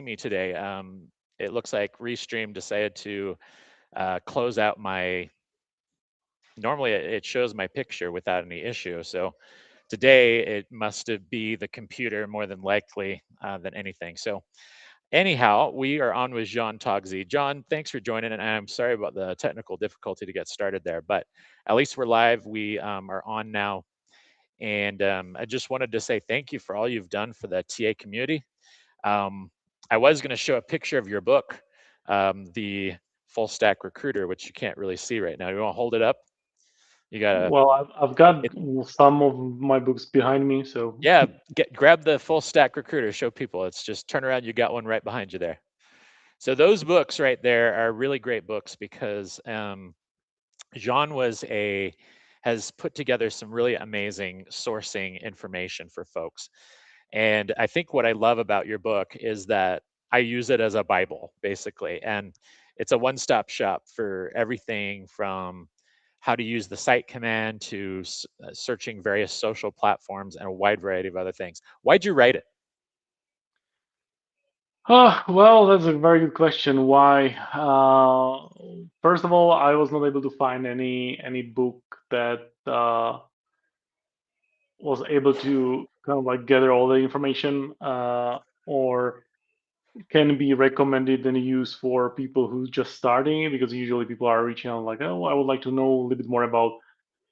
me today. It looks like Restream decided to close out my. Normally, it shows my picture without any issue. So today, it must be the computer more than likely than anything. So anyhow, we are on with John Togsy. John, thanks for joining, and I'm sorry about the technical difficulty to get started there, but at least we're live. We are on now, and I just wanted to say thank you for all you've done for the TA community. Um, I was going to show a picture of your book, the Full Stack Recruiter, which you can't really see right now. You want to hold it up? You gotta, Well, I've got it, some of my books behind me, so yeah. Grab the Full Stack Recruiter. Show people. It's just turn around. You got one right behind you there. So those books right there are really great books because Jean has put together some really amazing sourcing information for folks. And I think what I love about your book is that I use it as a Bible, basically. And it's a one stop shop for everything from how to use the cite command to searching various social platforms and a wide variety of other things. Why'd you write it? well, that's a very good question. Why? First of all, I was not able to find any book that was able to kind of like gather all the information or can be recommended and used for people who just starting, because usually people are reaching out like, oh, I would like to know a little bit more about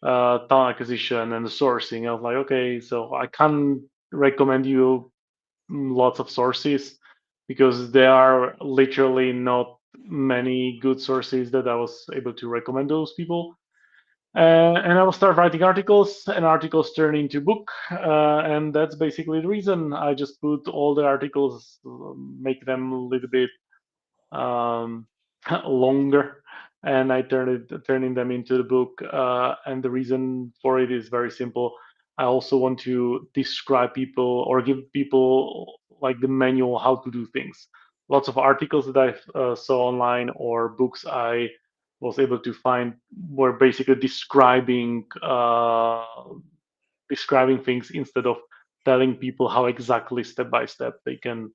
talent acquisition and the sourcing. I was like, okay, so I can't recommend you lots of sources because there are literally not many good sources that I was able to recommend those people. And I will start writing articles, and articles turn into book, and that's basically the reason. I just put all the articles, make them a little bit um, longer, and I turning them into the book. And the reason for it is very simple. I also want to describe people or give people like the manual how to do things. Lots of articles that I saw online or books I was able to find were basically describing things instead of telling people how exactly step by step they can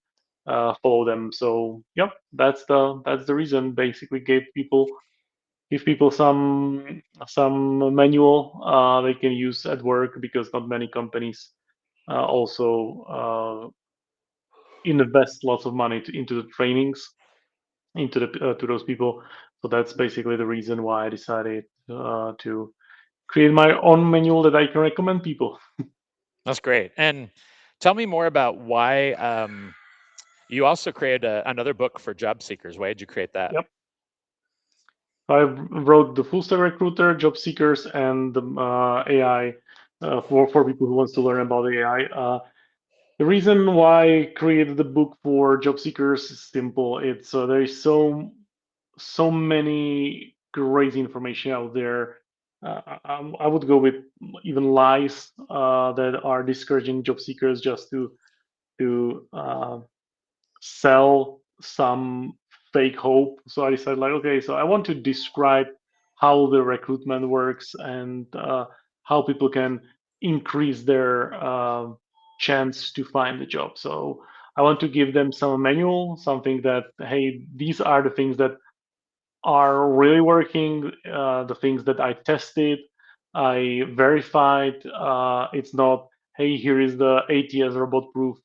follow them. So yep, that's the reason. Basically, give people some manual they can use at work, because not many companies also invest lots of money into the trainings into the to those people. So that's basically the reason why I decided to create my own manual that I can recommend people. That's great. And tell me more about why you also created another book for job seekers. Why did you create that? Yep. I wrote the full stack recruiter, job seekers, and the AI for people who wants to learn about AI. The reason why I created the book for job seekers is simple. It's there is so many crazy information out there. I would go with even lies that are discouraging job seekers just to sell some fake hope. So I decided, like, okay, so I want to describe how the recruitment works and how people can increase their chance to find a job. So I want to give them some manual, something that, hey, these are the things that are really working, the things that I tested, I verified. It's not, hey, here is the ATS robot proof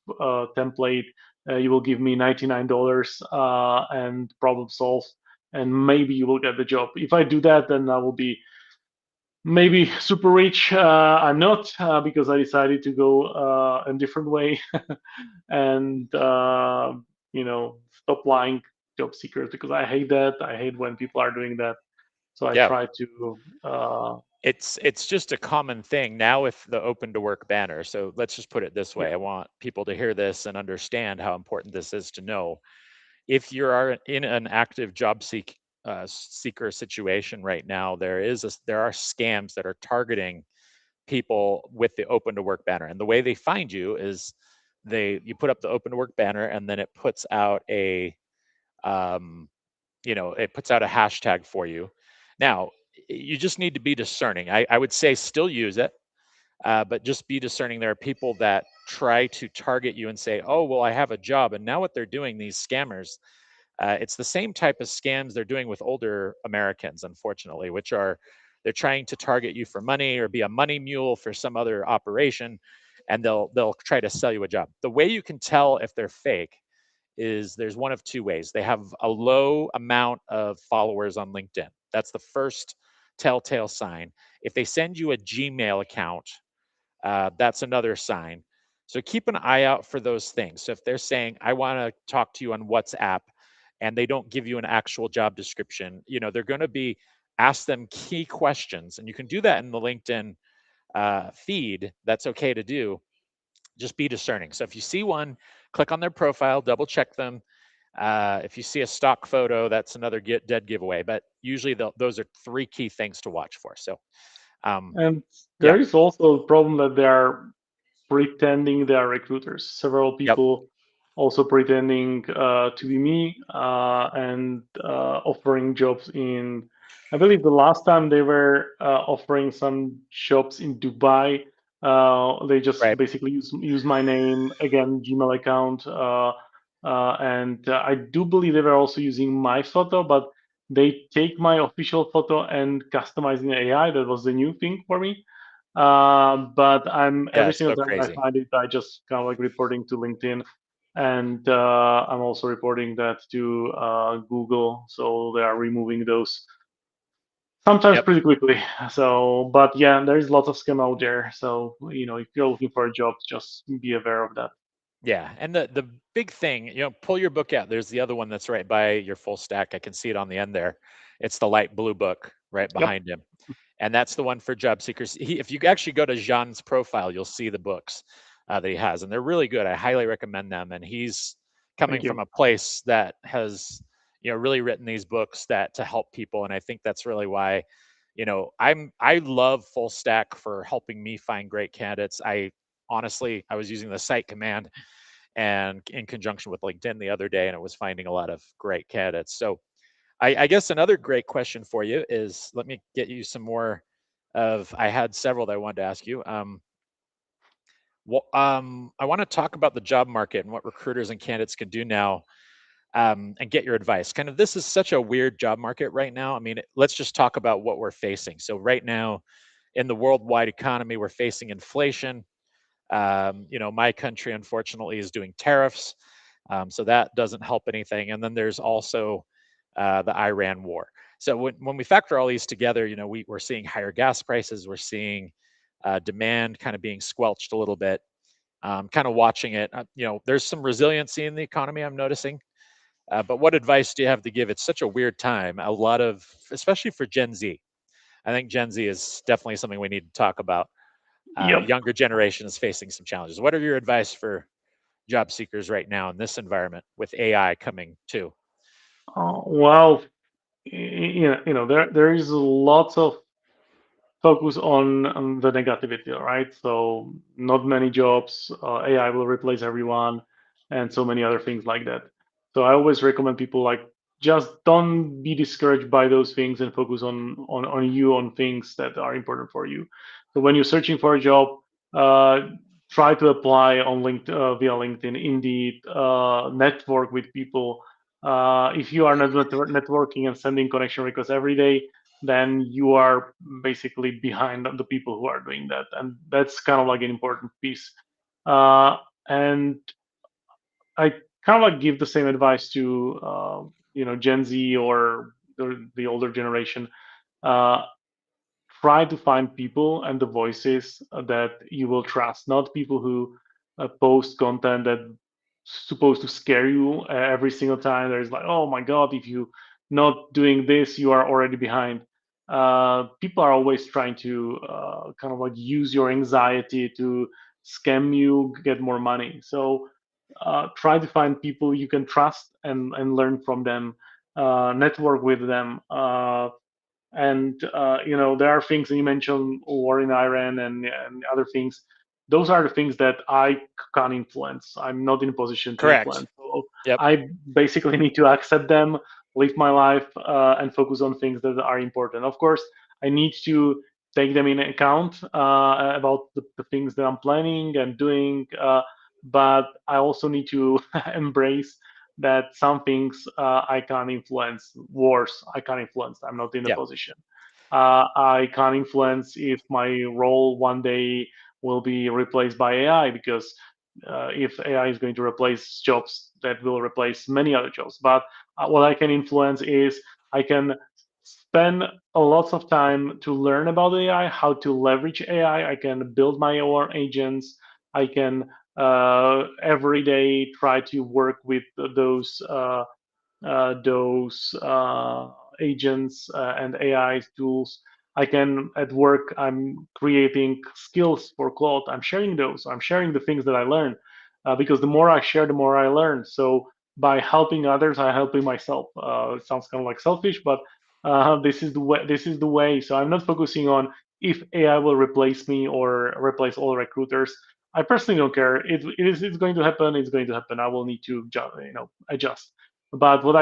template. You will give me $99 and problem solved, and maybe you will get the job. If I do that, then I will be maybe super rich. I'm not, because I decided to go a different way and stop lying job seekers, because I hate that. I hate when people are doing that. So I Yeah, try to it's just a common thing now with the open to work banner. So let's just put it this yeah, way. I want people to hear this and understand how important this is to know. If you are in an active job seeker situation right now, there are scams that are targeting people with the open to work banner. And the way they find you is you put up the open to work banner, and then it puts out um, it puts out a hashtag for you. Now, you just need to be discerning. I would say still use it, but just be discerning. There are people that try to target you and say, oh, well, I have a job. And now what they're doing, these scammers, it's the same type of scams they're doing with older Americans, unfortunately, which are they're trying to target you for money or be a money mule for some other operation, and they'll try to sell you a job. The way you can tell if they're fake is there's one of two ways. They have a low amount of followers on LinkedIn. That's the first telltale sign. If they send you a Gmail account, that's another sign. So keep an eye out for those things. So if they're saying, I want to talk to you on WhatsApp, and they don't give you an actual job description, they're going to be ask them key questions. And you can do that in the LinkedIn feed. That's okay to do. Just be discerning. So if you see one, click on their profile, double check them. If you see a stock photo, that's another dead giveaway. But usually those are three key things to watch for. So And yeah, there is also a problem that they are pretending they are recruiters. Several yep, people also pretending to be me and offering jobs in. I believe the last time they were offering some jobs in Dubai, they just right. basically use my name again, Gmail account, and I do believe they were also using my photo, but they take my official photo and customize in AI. That was the new thing for me. But I'm Yeah, every it's single so time I crazy. find it, I just kind of like reporting to LinkedIn, and I'm also reporting that to Google, so they are removing those sometimes Yep. pretty quickly. So, but yeah, there's lots of scam out there. So if you're looking for a job, just be aware of that. Yeah, and the big thing, pull your book out. There's the other one that's right by your full stack. I can see it on the end there. It's the light blue book right Yep. behind him. And that's the one for job seekers. If you actually go to Jean's profile, you'll see the books that he has, and they're really good. I highly recommend them. And he's coming Thank from you. a place that has, really written these books that to help people. And I think that's really why, I love full stack for helping me find great candidates. I was using the site command and in conjunction with LinkedIn the other day, and it was finding a lot of great candidates. So I guess another great question for you is, let me get you some more of, I had several that I wanted to ask you. I want to talk about the job market and what recruiters and candidates can do now, and get your advice. Kind of, this is such a weird job market right now. I mean, let's just talk about what we're facing. So right now in the worldwide economy, we're facing inflation. My country, unfortunately, is doing tariffs, so that doesn't help anything. And then there's also the Iran war. So when we factor all these together, we're seeing higher gas prices. We're seeing demand kind of being squelched a little bit. Kind of watching it. There's some resiliency in the economy I'm noticing. But what advice do you have to give? It's such a weird time. A lot of, especially for Gen Z. I think Gen Z is definitely something we need to talk about. Yep. Younger generation is facing some challenges. What are your advice for job seekers right now in this environment with AI coming too? Well, there is lots of focus on the negativity, right? So not many jobs, AI will replace everyone, and so many other things like that. So I always recommend people like just don't be discouraged by those things and focus on you on things that are important for you. So when you're searching for a job, uh, try to apply on LinkedIn via LinkedIn, Indeed, network with people. If you are not networking and sending connection requests every day, then you are basically behind the people who are doing that, and that's kind of like an important piece. And I kind of like give the same advice to Gen Z or the older generation. Uh, Try to find people and the voices that you will trust, not people who post content that supposed to scare you every single time. There's like, oh my god, if you not doing this, you are already behind. People are always trying to kind of like use your anxiety to scam you, get more money. So try to find people you can trust and learn from them, network with them. And there are things, and you mentioned war in Iran and other things. Those are the things that I can't influence. I'm not in a position to Correct. influence. So Yep. I basically need to accept them, live my life, and focus on things that are important. Of course, I need to take them in account about the things that I'm planning and doing. But I also need to embrace that some things I can't influence. Wars I can't influence. I'm not in the Yeah. position. I can't influence if my role one day will be replaced by AI, because if AI is going to replace jobs, that will replace many other jobs. But what I can influence is I can spend a lot of time to learn about AI, how to leverage AI. I can build my own agents. I can every day try to work with those agents and AI tools. I can at work. I'm creating skills for Claude. I'm sharing those. I'm sharing the things that I learn, because the more I share, the more I learn. So by helping others, I'm helping myself. It sounds kind of like selfish, but this is the way. This is the way. So I'm not focusing on if AI will replace me or replace all recruiters. I personally don't care. It's going to happen. It's going to happen. I will need to adjust. But what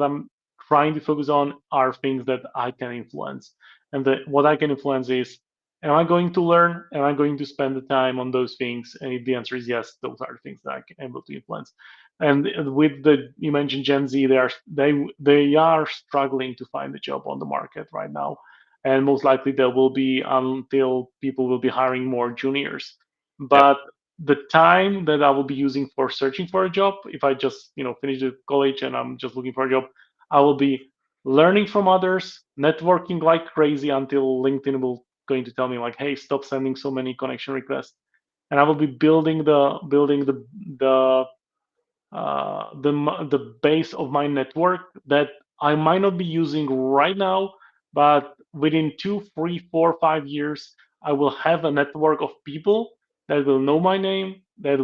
I'm trying to focus on are things that I can influence. And what I can influence is, am I going to learn? Am I going to spend the time on those things? And if the answer is yes, those are the things that I can able to influence. And with the you mentioned Gen Z, they are struggling to find a job on the market right now, and most likely there will be until people will be hiring more juniors. Yep. But the time that I will be using for searching for a job, if I just finish the college and I'm just looking for a job, I will be learning from others, networking like crazy until LinkedIn will going to tell me like, hey, stop sending so many connection requests, and I will be building the the base of my network that I might not be using right now, but within 2, 3, 4, 5 years, I will have a network of people that will know my name, that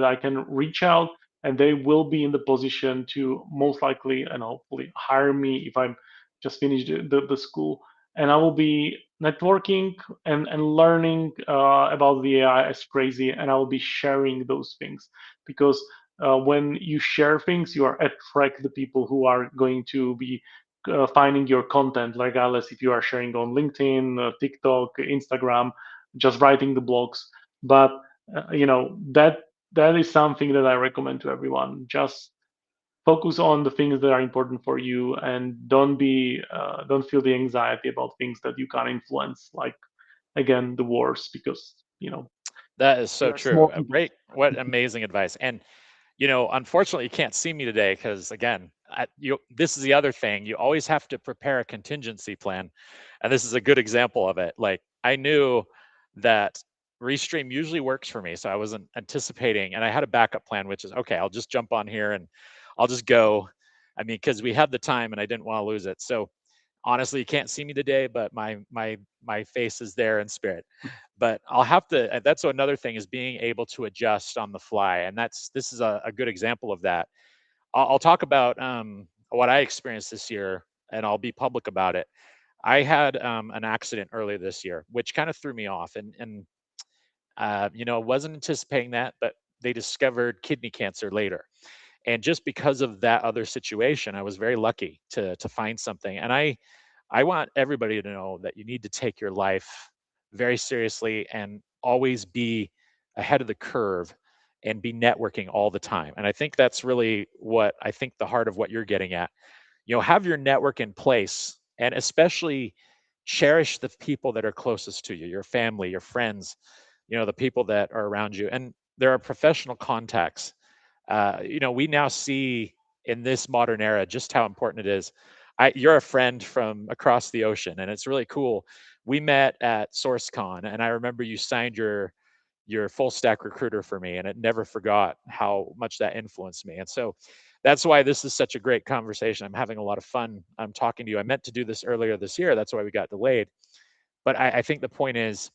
I can reach out, and they will be in the position to most likely and hopefully hire me if I'm just finished the school, and I will be networking and learning about the AI as crazy, and I will be sharing those things, because when you share things, you are attract the people who are going to be finding your content, regardless if you are sharing on LinkedIn, TikTok, Instagram, just writing the blogs. But that is something that I recommend to everyone. Just focus on the things that are important for you, and don't feel the anxiety about things that you can't influence, like again the wars, because That is we so are true. small people. Great. What amazing advice. And unfortunately, you can't see me today because, again, this is the other thing. You always have to prepare a contingency plan, and this is a good example of it. Like I knew that Restream usually works for me, so I wasn't anticipating, and I had a backup plan, which is okay. I'll just jump on here and I'll just go. I mean, because we had the time and I didn't want to lose it. So honestly, you can't see me today, but my face is there in spirit. But I'll have to. That's another thing, is being able to adjust on the fly, and this is a good example of that. I'll talk about what I experienced this year, and I'll be public about it. I had an accident earlier this year, which kind of threw me off, and wasn't anticipating that, but they discovered kidney cancer later. And just because of that other situation, I was very lucky to find something. And I want everybody to know that you need to take your life very seriously and always be ahead of the curve and be networking all the time. And I think that's really what I think the heart of what you're getting at. Have your network in place, and especially cherish the people that are closest to you, your family, your friends, the people that are around you. And there are professional contacts. We now see in this modern era just how important it is. You're a friend from across the ocean, and it's really cool. We met at SourceCon, and I remember you signed your full stack recruiter for me, and it never forgot how much that influenced me. And so that's why this is such a great conversation. I'm having a lot of fun. I'm talking to you. I meant to do this earlier this year. That's why we got delayed. But I think the point is,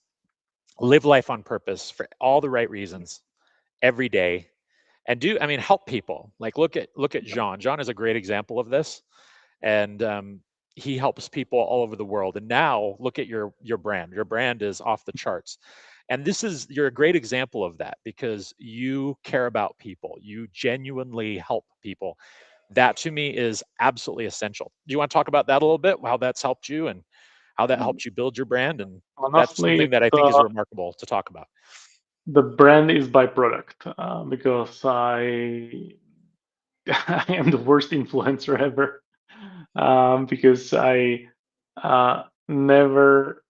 live life on purpose for all the right reasons every day, and help people. Like look at John. John is a great example of this, and he helps people all over the world. And now look at your brand. Your brand is off the charts, and you're a great example of that because you care about people. You genuinely help people. That to me is absolutely essential. Do you want to talk about that a little bit? How that's helped you and how that helped you build your brand, and that's Honestly, something that I think is remarkable to talk about. the brand is byproduct because I am the worst influencer ever because I never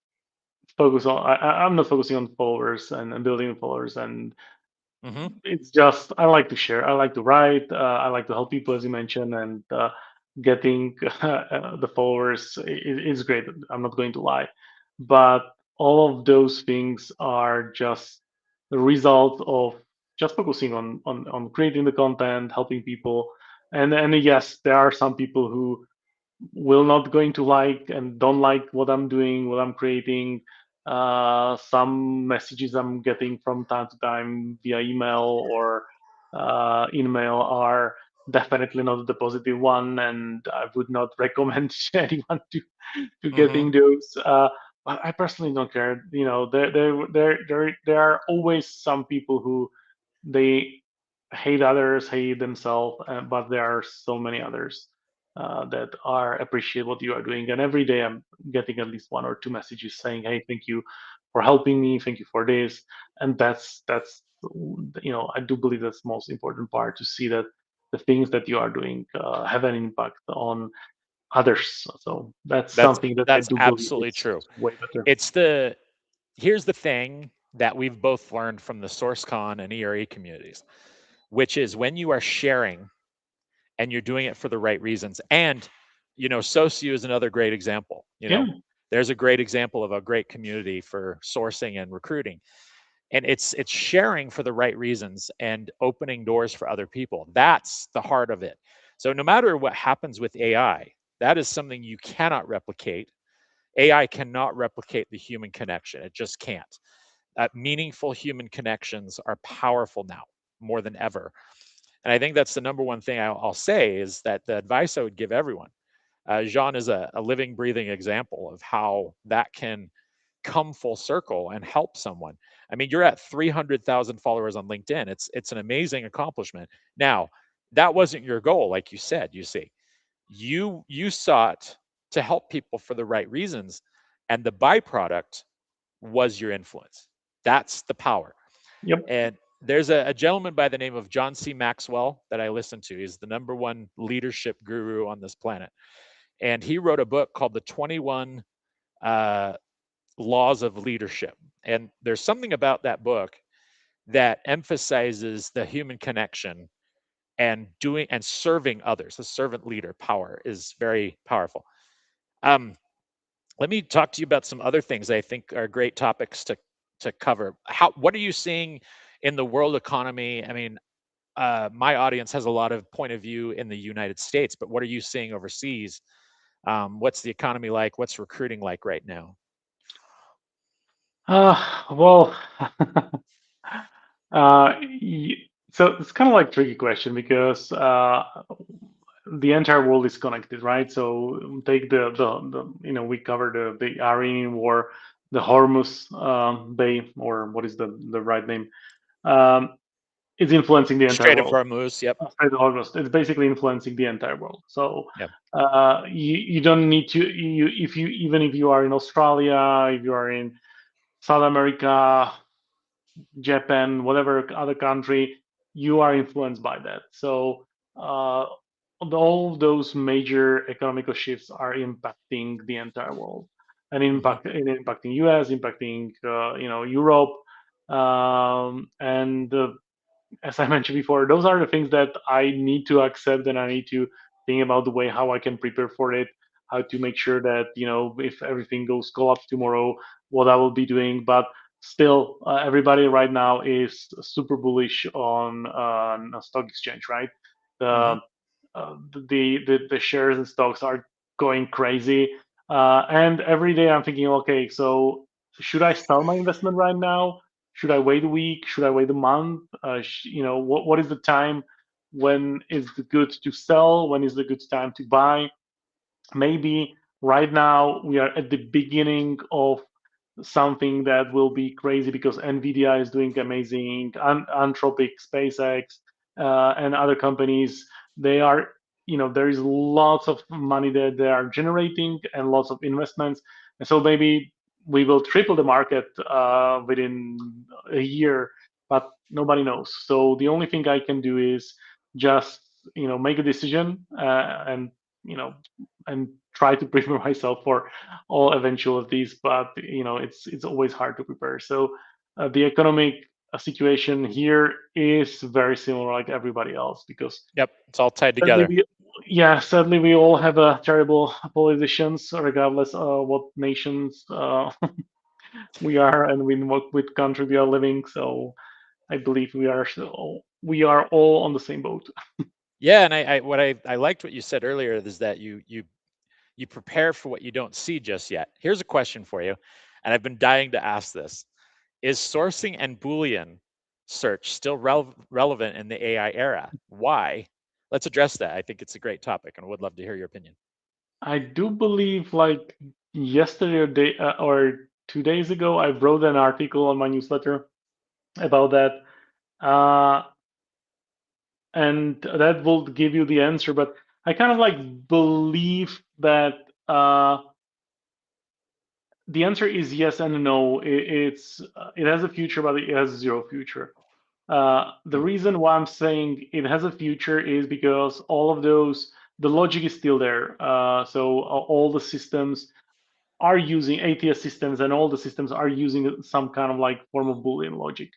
focus on. I'm not focusing on followers and building followers, and Hmm. it's just I like to share. I like to write. I like to help people, as you mentioned, and getting the followers is great. I'm not going to lie, but all of those things are just the result of just focusing on creating the content, helping people, and yes, there are some people who will not going to like and don't like what I'm doing, what I'm creating. Some messages I'm getting from time to time via email or email are definitely not the positive one, and I would not recommend anyone to Hmm. getting those. But I personally don't care. You know, there are always some people who they hate others, hate themselves, but there are so many others that are appreciate what you are doing. And every day I'm getting at least one or two messages saying, "Hey, thank you for helping me. Thank you for this." And that's I do believe that's the most important part to see that the things that you are doing have an impact on others. So that's That's something that I that's do believe absolutely is true. way better. It's the Here's the thing that we've both learned from the SourceCon and ERE communities, which is when you are sharing and you're doing it for the right reasons. And Socio is another great example. Yeah. There's a great example of a great community for sourcing and recruiting. And it's sharing for the right reasons and opening doors for other people. That's the heart of it. So no matter what happens with AI, that is something you cannot replicate. AI cannot replicate the human connection. It just can't. Meaningful human connections are powerful now more than ever. And I think that's the number one thing I'll say is that the advice I would give everyone. Jean is a living, breathing example of how that can come full circle and help someone. I mean, you're at 300,000 followers on LinkedIn. It's an amazing accomplishment. Now, that wasn't your goal, like you said. You see, you sought to help people for the right reasons, and the byproduct was your influence. That's the power. Yep. And there's a gentleman by the name of John C. Maxwell that I listen to. He's the number one leadership guru on this planet. And he wrote a book called The 21 uh, Laws of Leadership. And there's something about that book that emphasizes the human connection and doing and serving others. The servant leader power is very powerful. Um, Let me talk to you about some other things I think are great topics to cover. What are you seeing in the world economy? I mean, my audience has a lot of point of view in the United States, but what are you seeing overseas? What's the economy like? What's recruiting like right now? Well, so it's kind of like tricky question because the entire world is connected, right? So take the we covered the Iranian war, the Hormuz Bay, or what is the right name? Um, it's influencing the entire Strait of world. Hormuz. Yep. Strait of Hormuz. It's basically influencing the entire world. So Yep. you don't need to if you even if you are in Australia, if you are in South America, Japan, whatever other country, you are influenced by that. So all those major economical shifts are impacting the entire world, and Hmm. impacting US, impacting Europe, and as I mentioned before, those are the things that I need to accept, and I need to think about the way how I can prepare for it, how to make sure that if everything goes collapse tomorrow, what I will be doing. But still, everybody right now is super bullish on a stock exchange, right? Hmm. The the shares and stocks are going crazy, and every day I'm thinking, okay, so should I sell my investment right now? Should I wait a week? Should I wait a month? What is the time? When is the good to sell? When is the good time to buy? Maybe right now we are at the beginning of something that will be crazy because Nvidia is doing amazing. Anthropic, SpaceX, and other companies, they are, there is lots of money that they are generating and lots of investments. And so maybe we will triple the market within a year, but nobody knows. So the only thing I can do is just make a decision and you know and try to prepare myself for all eventualities. But it's always hard to prepare. So the economic situation here is very similar like everybody else because Yep, it's all tied sadly together. sadly we all have terrible politicians regardless of what nations we are and in what with country we are living. So I believe we are all on the same boat. Yeah, and I liked what you said earlier is that you prepare for what you don't see just yet. Here's a question for you, and I've been dying to ask this. Is sourcing and Boolean search still relevant in the AI era? Why? Let's address that. I think it's a great topic and I would love to hear your opinion. I do believe like yesterday or 2 days ago I wrote an article on my newsletter about that. Uh, and that will give you the answer. But I kind of like believe that the answer is yes and no. It has a future, but it has zero future. The Mm, reason why I'm saying it has a future is because all of the logic is still there. So all the systems are using ATS systems, and all the systems are using some kind of like form of Boolean logic.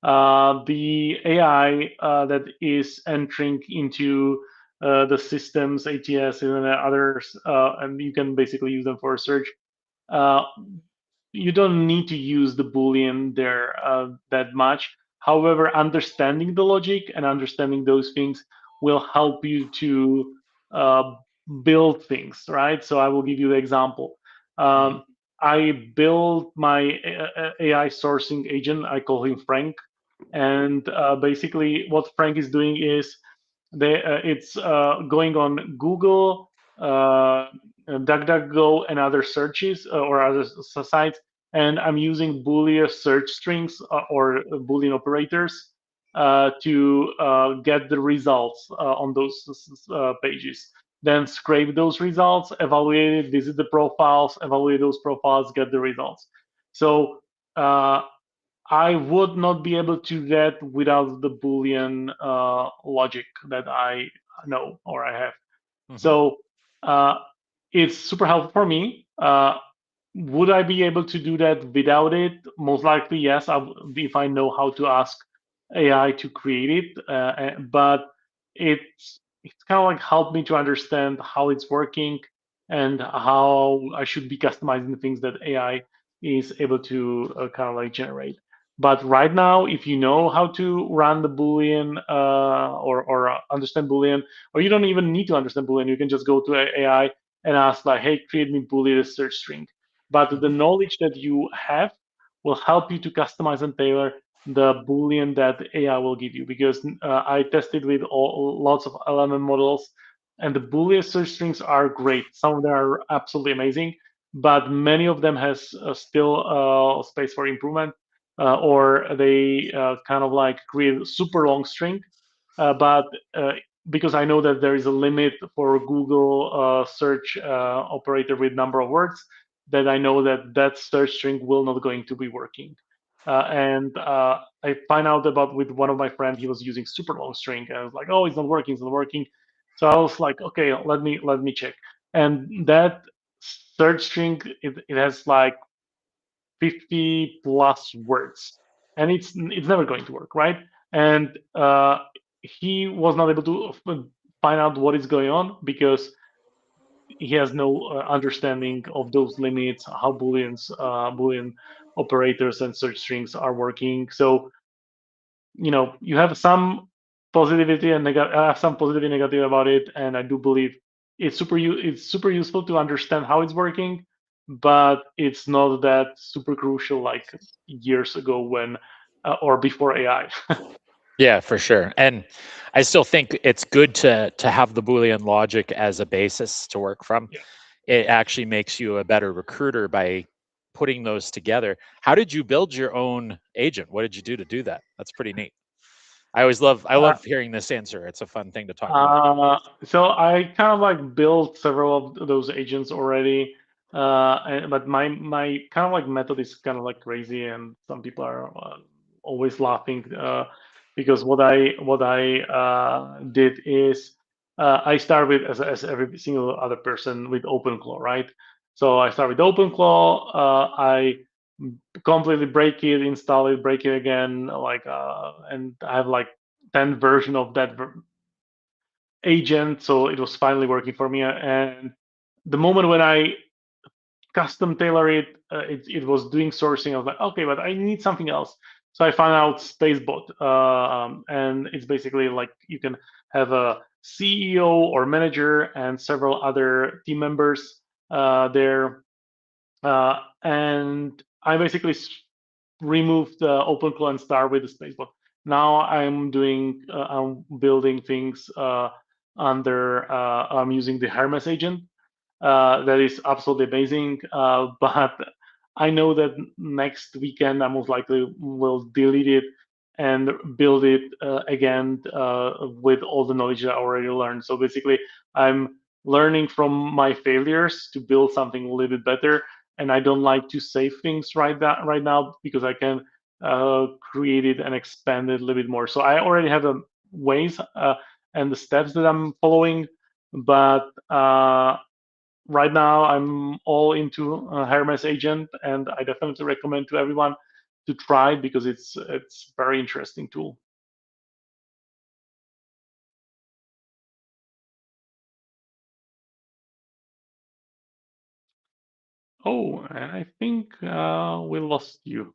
The AI that is entering into the systems, ATS and others, and you can basically use them for search. Uh, you don't need to use the Boolean there that much. However, understanding the logic and understanding those things will help you to uh, build things, right? So I will give you the example. hmm Um, I built my AI sourcing agent. I call him Frank, and basically what Frank is doing is it's going on Google, DuckDuckGo, and other searches or other sites, and I'm using Boolean search strings or Boolean operators to get the results on those pages. Then scrape those results, evaluate it, visit the profiles, evaluate those profiles, get the results. So I would not be able to do that without the Boolean logic that I know or I have. hmm So uh, it's super helpful for me. Would I be able to do that without it? Most likely, yes. If I know how to ask AI to create it, but it's kind of like helped me to understand how it's working and how I should be customizing the things that AI is able to kind of like generate. But right now, if you know how to run the Boolean or understand Boolean, or you don't even need to understand Boolean, you can just go to AI and ask like, "Hey, create me Boolean search string." But the hmm knowledge that you have will help you to customize and tailor the Boolean that AI will give you. Because I tested with lots of LMM models, and the Boolean search strings are great. Some of them are absolutely amazing, but many of them has still space for improvement, or they kind of like create super long string. But because I know that there is a limit for Google search operator with number of words, that I know that that search string will not going to be working. And I find out about with one of my friends, he was using super long string, and I was like, oh, it's not working, it's not working. So I was like, okay, let me check. And that search string, it has like 50 plus words, and it's never going to work, right? And he was not able to find out what is going on because he has no understanding of those limits, how Boolean operators and search strings are working. So you have some positivity and some positive and negative about it, and I do believe it's super useful to understand how it's working, but it's not that super crucial like years ago when or before AI. Yeah, for sure. And I still think it's good to have the Boolean logic as a basis to work from. Yeah. It actually makes you a better recruiter by putting those together. How did you build your own agent? What did you do to do that? That's pretty neat. I Uh, love hearing this answer. It's a fun thing to talk about. so I kind of like built several of those agents already. But my kind of like method is kind of like crazy, and some people are always laughing because what I did is I start with as every single other person with OpenClaw, right? So I start with OpenClaw. I completely break it, install it, break it again, and I have like 10 version of that agent, so it was finally working for me. And the moment when I custom tailor it, it was doing sourcing. I was like, okay, but I need something else. So I found out Spacebot, and it's basically like you can have a CEO or manager and several other team members there, and I basically removed the OpenClaw and start with the Spacebot. Now I'm building things I'm using the Hermes agent. That is absolutely amazing. But I know that next weekend I most likely will delete it and build it again with all the knowledge that I already learned. So basically, I'm learning from my failures to build something a little bit better. And I don't like to save things right now because I can create it and expand it a little bit more. So I already have the ways and the steps that I'm following, but right now I'm all into Hermes agent, and I definitely recommend to everyone to try it because it's very interesting tool. Oh, and I think we lost you.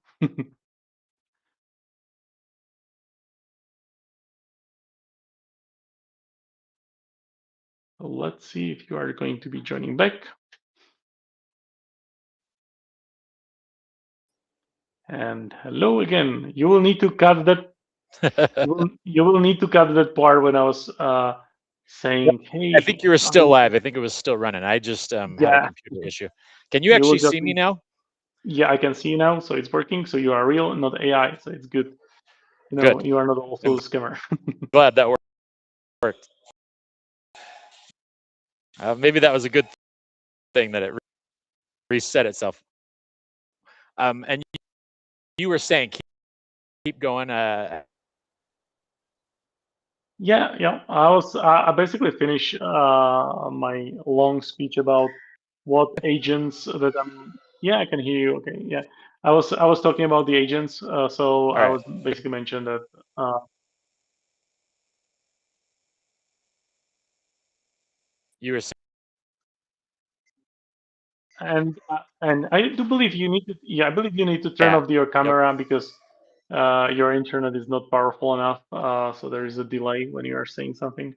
Let's see if you are going to be joining back. And hello again. You will need to cut that. You will need to cut that part when I was Well, saying, I "Hey, think you were still live. I think it was still running. I just had a yeah, computer issue. Can you you will actually just see me need." now? Yeah, I can see you now, so it's working. So you are real, not AI. So it's good. Good. You are not also I'm a scammer. glad that worked. Maybe that was a good thing that it reset itself. And you were saying keep going. Yeah, yeah. I basically finished my long speech about what agents that I'm. Yeah, I can hear you. Okay, yeah. I was talking about the agents. So All I right. was basically mentioned that. Uh, You were saying, and I do believe you need to. Yeah, I believe you need to turn yeah. off your Yep. camera because your internet is not powerful enough. So there is a delay when you are saying something.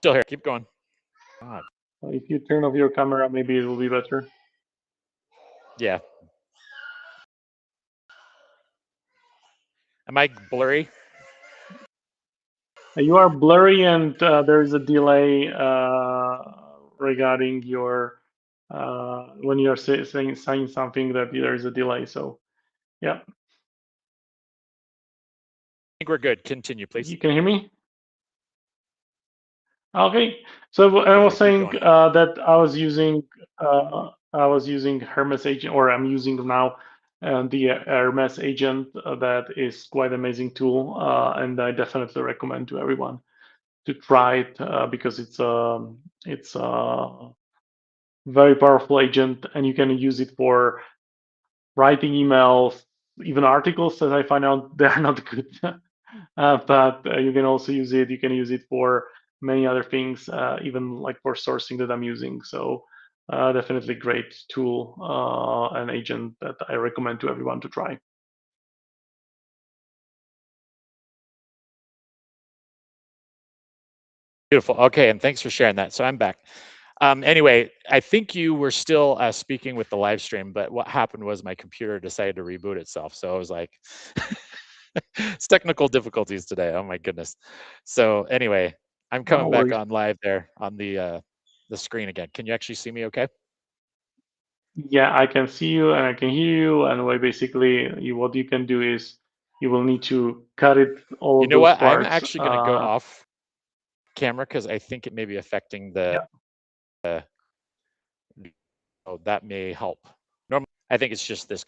Still here. Keep going. God. If you turn off your camera, maybe it will be better. Yeah. Am I blurry? You are blurry, and there is a delay regarding your when you are saying something that there is a delay. So yeah, I think we're good. Continue, please. you can hear me. Okay, so I was Perfectly. Keep saying going. that I was using Hermes agent, or I'm using now the Hermes agent. That is quite amazing tool, and I definitely recommend to everyone to try it because it's very powerful agent, and you can use it for writing emails, even articles that I find out they're not good. But you can also use it. You can use it for many other things, even like for sourcing that I'm using. So definitely great tool and agent that I recommend to everyone to try. Beautiful. Okay, and thanks for sharing that. So I'm back. Anyway, I think you were still speaking with the live stream, but what happened was my computer decided to reboot itself. So I was like, it's technical difficulties today. Oh my goodness. So anyway, I'm No coming back worries. on live there on the screen again. Can you actually see me okay? Yeah, I can see you and I can hear you. And basically, what you can do is you will need to cut it all You of know those what? I'm parts. actually going to go off camera because I think it may be affecting the Yeah. that may help. Normally, I think it's just this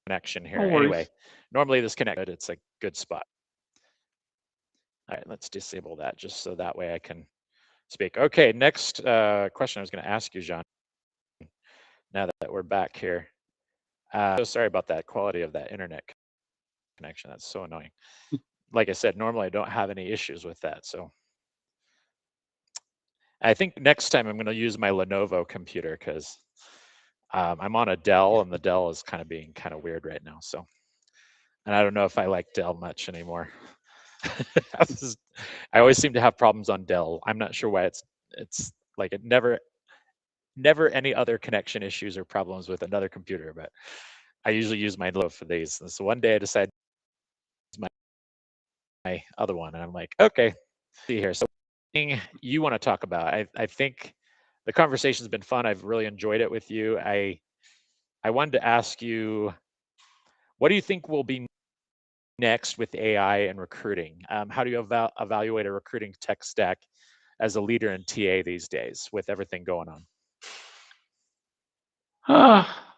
connection here. No Anyway, worries. normally this connection, it's a good spot. All right, let's disable that just so that way I can speak. Okay, next question I was going to ask you, Jean, now that we're back here. So sorry about that quality of that internet connection. That's so annoying. Like I said, normally I don't have any issues with that. So I think next time I'm going to use my Lenovo computer because I'm on a Dell and the Dell is kind of being kind of weird right now. So, and I don't know if I like Dell much anymore. I always seem to have problems on Dell. I'm not sure why it's like it never any other connection issues or problems with another computer, but I usually use my Lenovo for these. And so one day I decided to use my other one, and I'm like, okay, see here. So you want to talk about? I think the conversation's been fun. I've really enjoyed it with you. I wanted to ask you, what do you think will be next with AI and recruiting? How do you evaluate a recruiting tech stack as a leader in TA these days with everything going on?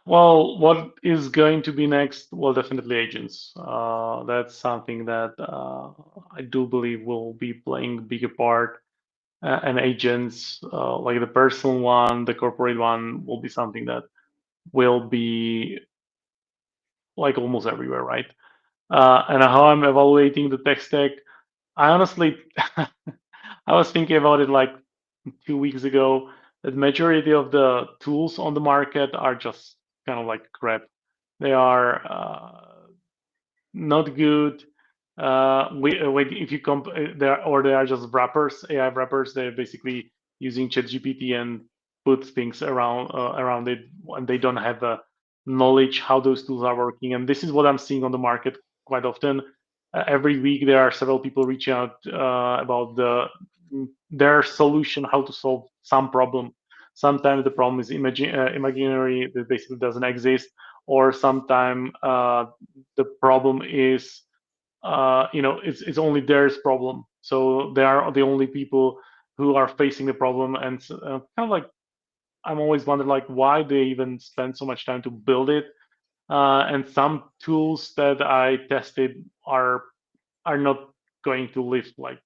Well, what is going to be next? Well, definitely agents. That's something that I do believe will be playing a bigger part. And agents, like the personal one, the corporate one, will be something that will be like almost everywhere, right? And how I'm evaluating the tech stack, I honestly, I was thinking about it like 2 weeks ago. The majority of the tools on the market are just kind of like crap. They are not good. Wait, if you there or they are just wrappers, AI wrappers. They're basically using ChatGPT and put things around it, and they don't have the knowledge how those tools are working. And this is what I'm seeing on the market quite often. Every week there are several people reaching out about their solution, how to solve some problem. Sometimes the problem is imaginary, that basically doesn't exist, or sometimes the problem is it's only theirs problem, so they are the only people who are facing the problem. And kind of like I'm always wondering like why they even spend so much time to build it. And some tools that I tested are not going to live like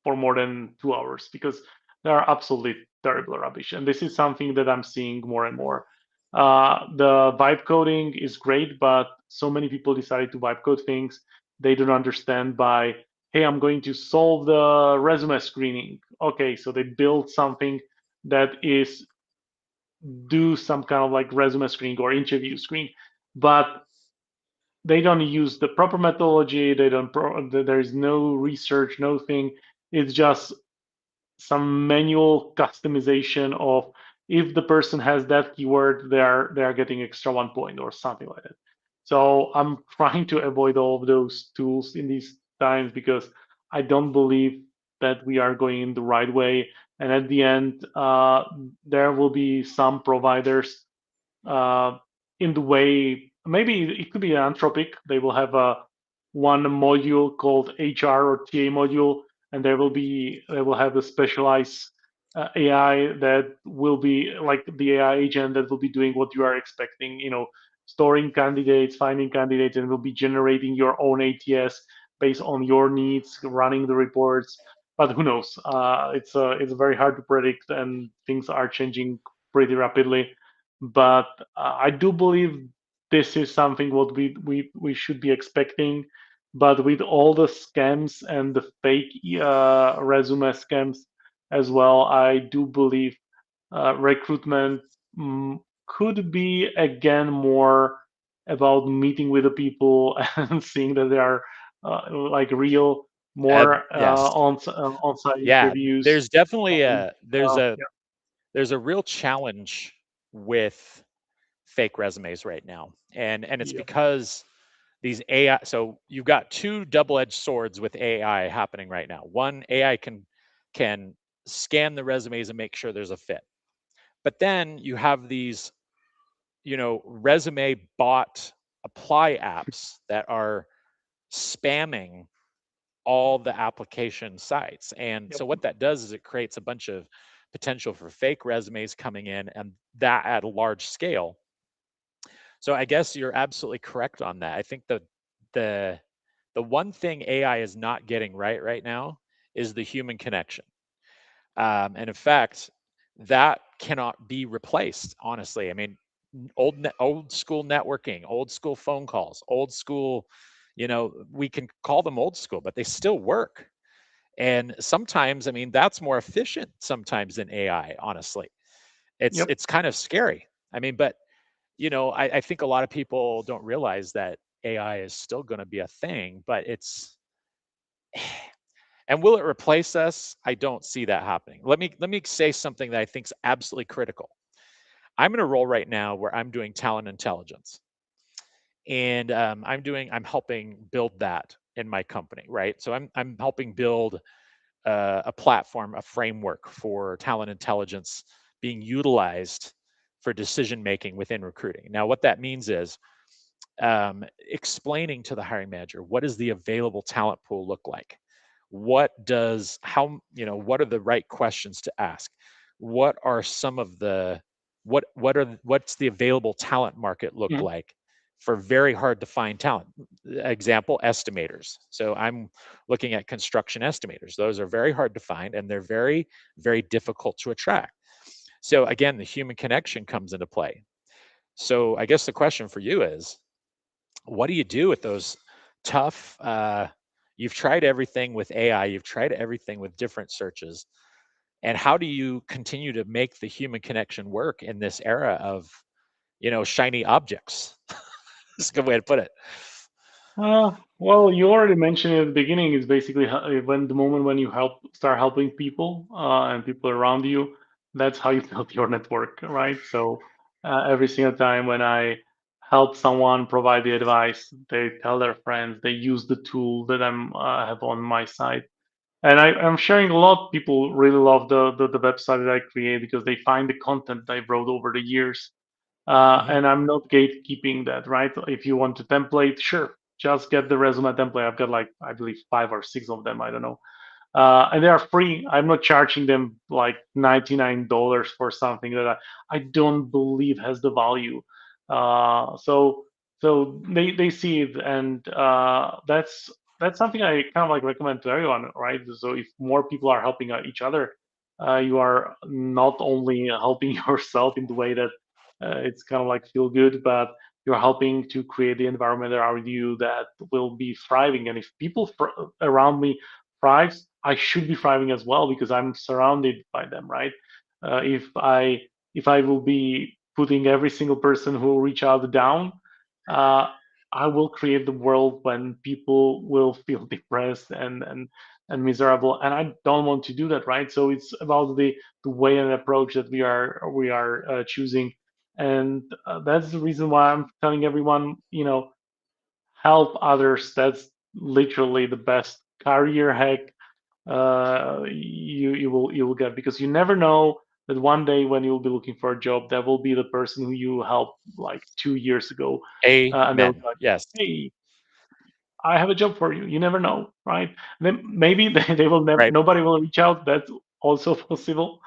for more than 2 hours because they are absolutely terrible rubbish. And this is something that I'm seeing more and more. The vibe coding is great, but so many people decided to vibe code things they don't understand by, hey, I'm going to solve the resume screening. Okay, so they build something that is do some kind of like resume screening or interview screening, but they don't use the proper methodology. They don't. There is no research, no thing. It's just some manual customization of if the person has that keyword, they are getting extra 1 point or something like that. So I'm trying to avoid all of those tools in these times because I don't believe that we are going in the right way. And at the end, there will be some providers uh, in the way. Maybe it could be Anthropic. They will have a one module called HR or TA module, and they will have a specialized AI that will be like the AI agent that will be doing what you are expecting. Storing candidates, finding candidates, and will be generating your own ATS based on your needs, running the reports. But who knows? It's very hard to predict, and things are changing pretty rapidly. But I do believe this is something what we should be expecting. But with all the scams and the fake resume scams as well, I do believe recruitment could be again more about meeting with the people and seeing that they are like real, more Yes, on-site yeah. interviews. There's definitely And yeah, there's a real challenge with fake resumes right now, and it's yeah, because these AI. So you've got two double-edged swords with AI happening right now. One, AI can scan the resumes and make sure there's a fit, but then you have these resume bot apply apps that are spamming all the application sites. And yep, so what that does is it creates a bunch of potential for fake resumes coming in, and that at a large scale. So I guess you're absolutely correct on that. I think the the one thing AI is not getting right now is the human connection. And in fact, that cannot be replaced. Honestly, I mean, old school networking, old school phone calls, old school. We can call them old school, but they still work. And sometimes, I mean, that's more efficient sometimes than AI. Honestly, it's Yep. it's kind of scary. I mean, but I think a lot of people don't realize that AI is still going to be a thing, but and will it replace us? I don't see that happening. Let me say something that I think is absolutely critical. I'm in a role right now where I'm doing talent intelligence, and I'm helping build that in my company, right? So I'm helping build a platform, a framework for talent intelligence being utilized for decision making within recruiting. Now, what that means is explaining to the hiring manager, what does the available talent pool look like? What are the right questions to ask? What are some of the what's the available talent market look Mhm. like for very hard to find talent? Example, estimators. So I'm looking at construction estimators. Those are very hard to find, and they're very, very difficult to attract. So again, the human connection comes into play. So I guess the question for you is, what do you do with those tough you've tried everything with AI, you've tried everything with different searches, and how do you continue to make the human connection work in this era of shiny objects? That's a good way to put it. Well, you already mentioned it at the beginning. It's basically when the moment when you start helping people and people around you, that's how you build your network, right? So every single time when I help someone provide the advice, they tell their friends, they use the tool that have on my site, and I'm sharing a lot. People really love the website that I create because they find the content I wrote over the years, Hmm. and I'm not gatekeeping that, right? If you want a template, sure, just get the resume template. I've got like, I believe, 5 or 6 of them. I don't know, and they are free. I'm not charging them like $99 for something that I don't believe has the value. So they see it, and that's something I kind of like recommend to everyone, right? So if more people are helping each other, you are not only helping yourself in the way that it's kind of like feel good, but you're helping to create the environment around you that will be thriving. And if people around me thrives, I should be thriving as well because I'm surrounded by them, right? If I will be putting every single person who will reach out down, uh, I will create the world when people will feel depressed and miserable, and I don't want to do that, right? So it's about the way and approach that we are choosing, and that's the reason why I'm telling everyone, help others. That's literally the best career hack you will get, because you never know that one day when you'll be looking for a job, that will be the person who you helped like 2 years ago, and they'll be Amen. like, Yes. "Hey, I have a job for you." You never know, right? Then maybe they will never, Right. nobody will reach out. That's also possible,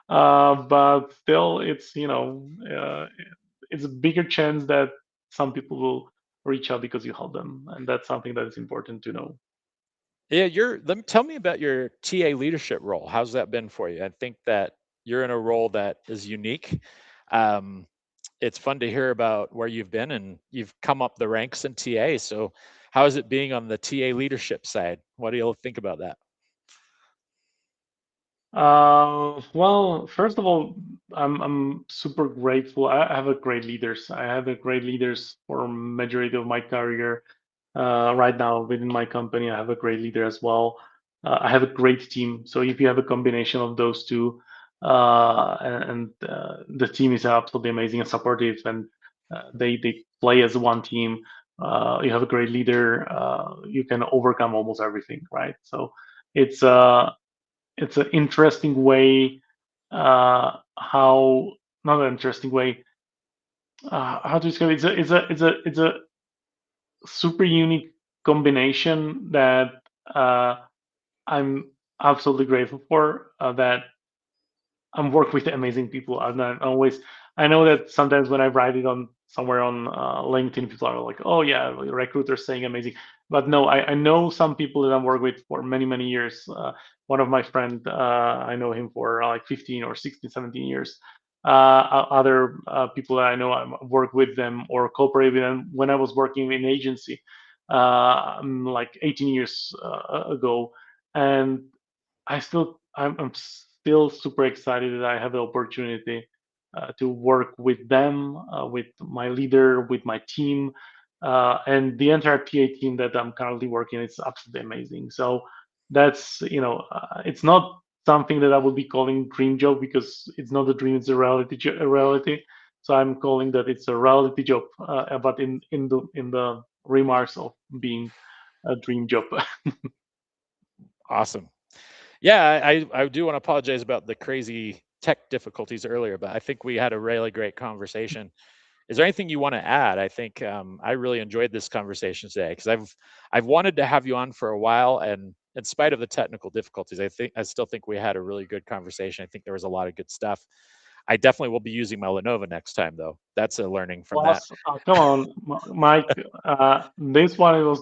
but still, it's a bigger chance that some people will reach out because you help them, and that's something that is important to know. Yeah, tell me about your TA leadership role. How's that been for you? I think that you're in a role that is unique. Um, it's fun to hear about where you've been, and you've come up the ranks in TA. So, how is it being on the TA leadership side? What do you think about that? Well, first of all, I'm super grateful. I have a great leaders. I have a great leaders for majority of my career. Right now within my company, I have a great leader as well. I have a great team. So if you have a combination of those two, and the team is absolutely amazing and supportive, and they play as one team. You have a great leader. You can overcome almost everything, right? So it's it's an interesting way, how not an interesting way, how to describe it. It's a super unique combination that I'm absolutely grateful for, that I'm work with amazing people. I'm not always. I know that sometimes when I write it on somewhere on LinkedIn, people are like, "Oh yeah, recruiters saying amazing," but no, I know some people that I work with for many years. One of my friend, I know him for like 15 or 16, 17 years. Other people that I know, I work with them or cooperate with them when I was working in agency, like 18 years ago, and I'm still super excited that I have the opportunity to work with them, with my leader, with my team, and the entire PA team that I'm currently working. It's absolutely amazing. So that's it's not something that I would be calling dream job because it's not a dream; it's a a reality. So I'm calling that it's a reality job, but in the remarks of being a dream job. Awesome. Yeah, I do want to apologize about the crazy tech difficulties earlier, but I think we had a really great conversation. Is there anything you want to add? I think I really enjoyed this conversation today because I've wanted to have you on for a while, and in spite of the technical difficulties, I still think we had a really good conversation. I think there was a lot of good stuff. I definitely will be using my Lenovo next time, though. That's a learning from that. Plus, come on, Mike. This one was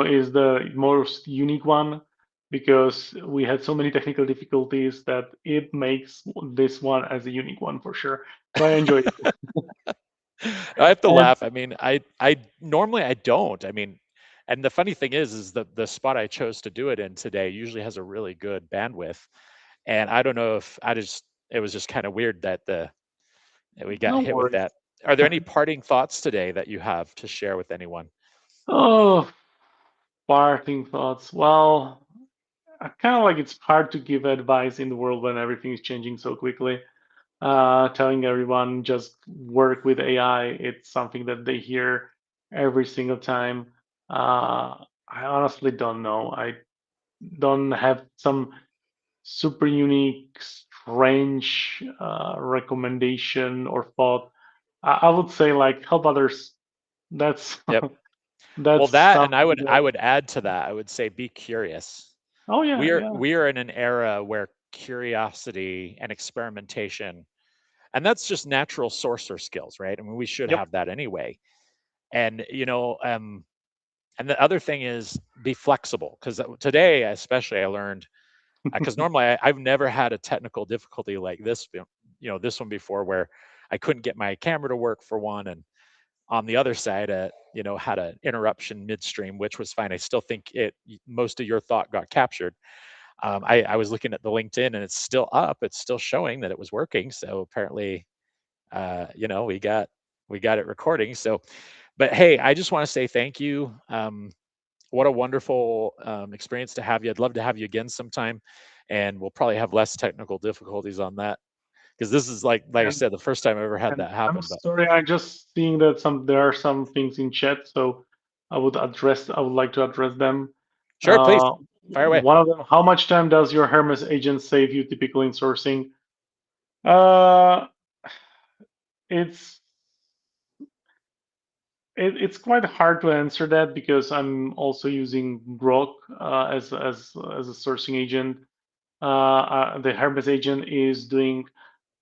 is the most unique one because we had so many technical difficulties that it makes this one as a unique one for sure. So I enjoyed it. I have to And laugh. I mean, I normally I don't. I mean, and the funny thing is the spot I chose to do it in today usually has a really good bandwidth, and I don't know if I just it was just kind of weird that we got no hit with worries. that. Are there any parting thoughts today that you have to share with anyone? Oh, parting thoughts. Well, I kind of like it's hard to give advice in the world when everything is changing so quickly. Telling everyone just work with AI. It's something that they hear every single time. I honestly don't know. I don't have some super unique, strange recommendation or thought. I would say like help others. That's Yep. Well, that's that and something I that. would add to that. I would say be curious. Oh yeah, yeah, We are in an era where curiosity and experimentation, and that's just natural sorcerer skills, right? I mean, we should yep. have that anyway. And and the other thing is be flexible because today, especially, I learned because normally I've never had a technical difficulty like this, this one before where I couldn't get my camera to work for one, and on the other side, had an interruption midstream, which was fine. I still think most of your thought got captured. I was looking at the LinkedIn and it's still up. It's still showing that it was working. So apparently, we got it recording. So, but hey, I just want to say thank you. What a wonderful experience to have you. I'd love to have you again sometime, and we'll probably have less technical difficulties on that because this is like I And said, the first time I ever had and that I'm happen. But sorry, I just seeing that there are some things in chat, so I would like to address them. sure, please fire away. One of them, how much time does your Hermes agent save you typically in sourcing? Uh, it's it's quite hard to answer that because I'm also using Grok as a sourcing agent. The Hermes agent is doing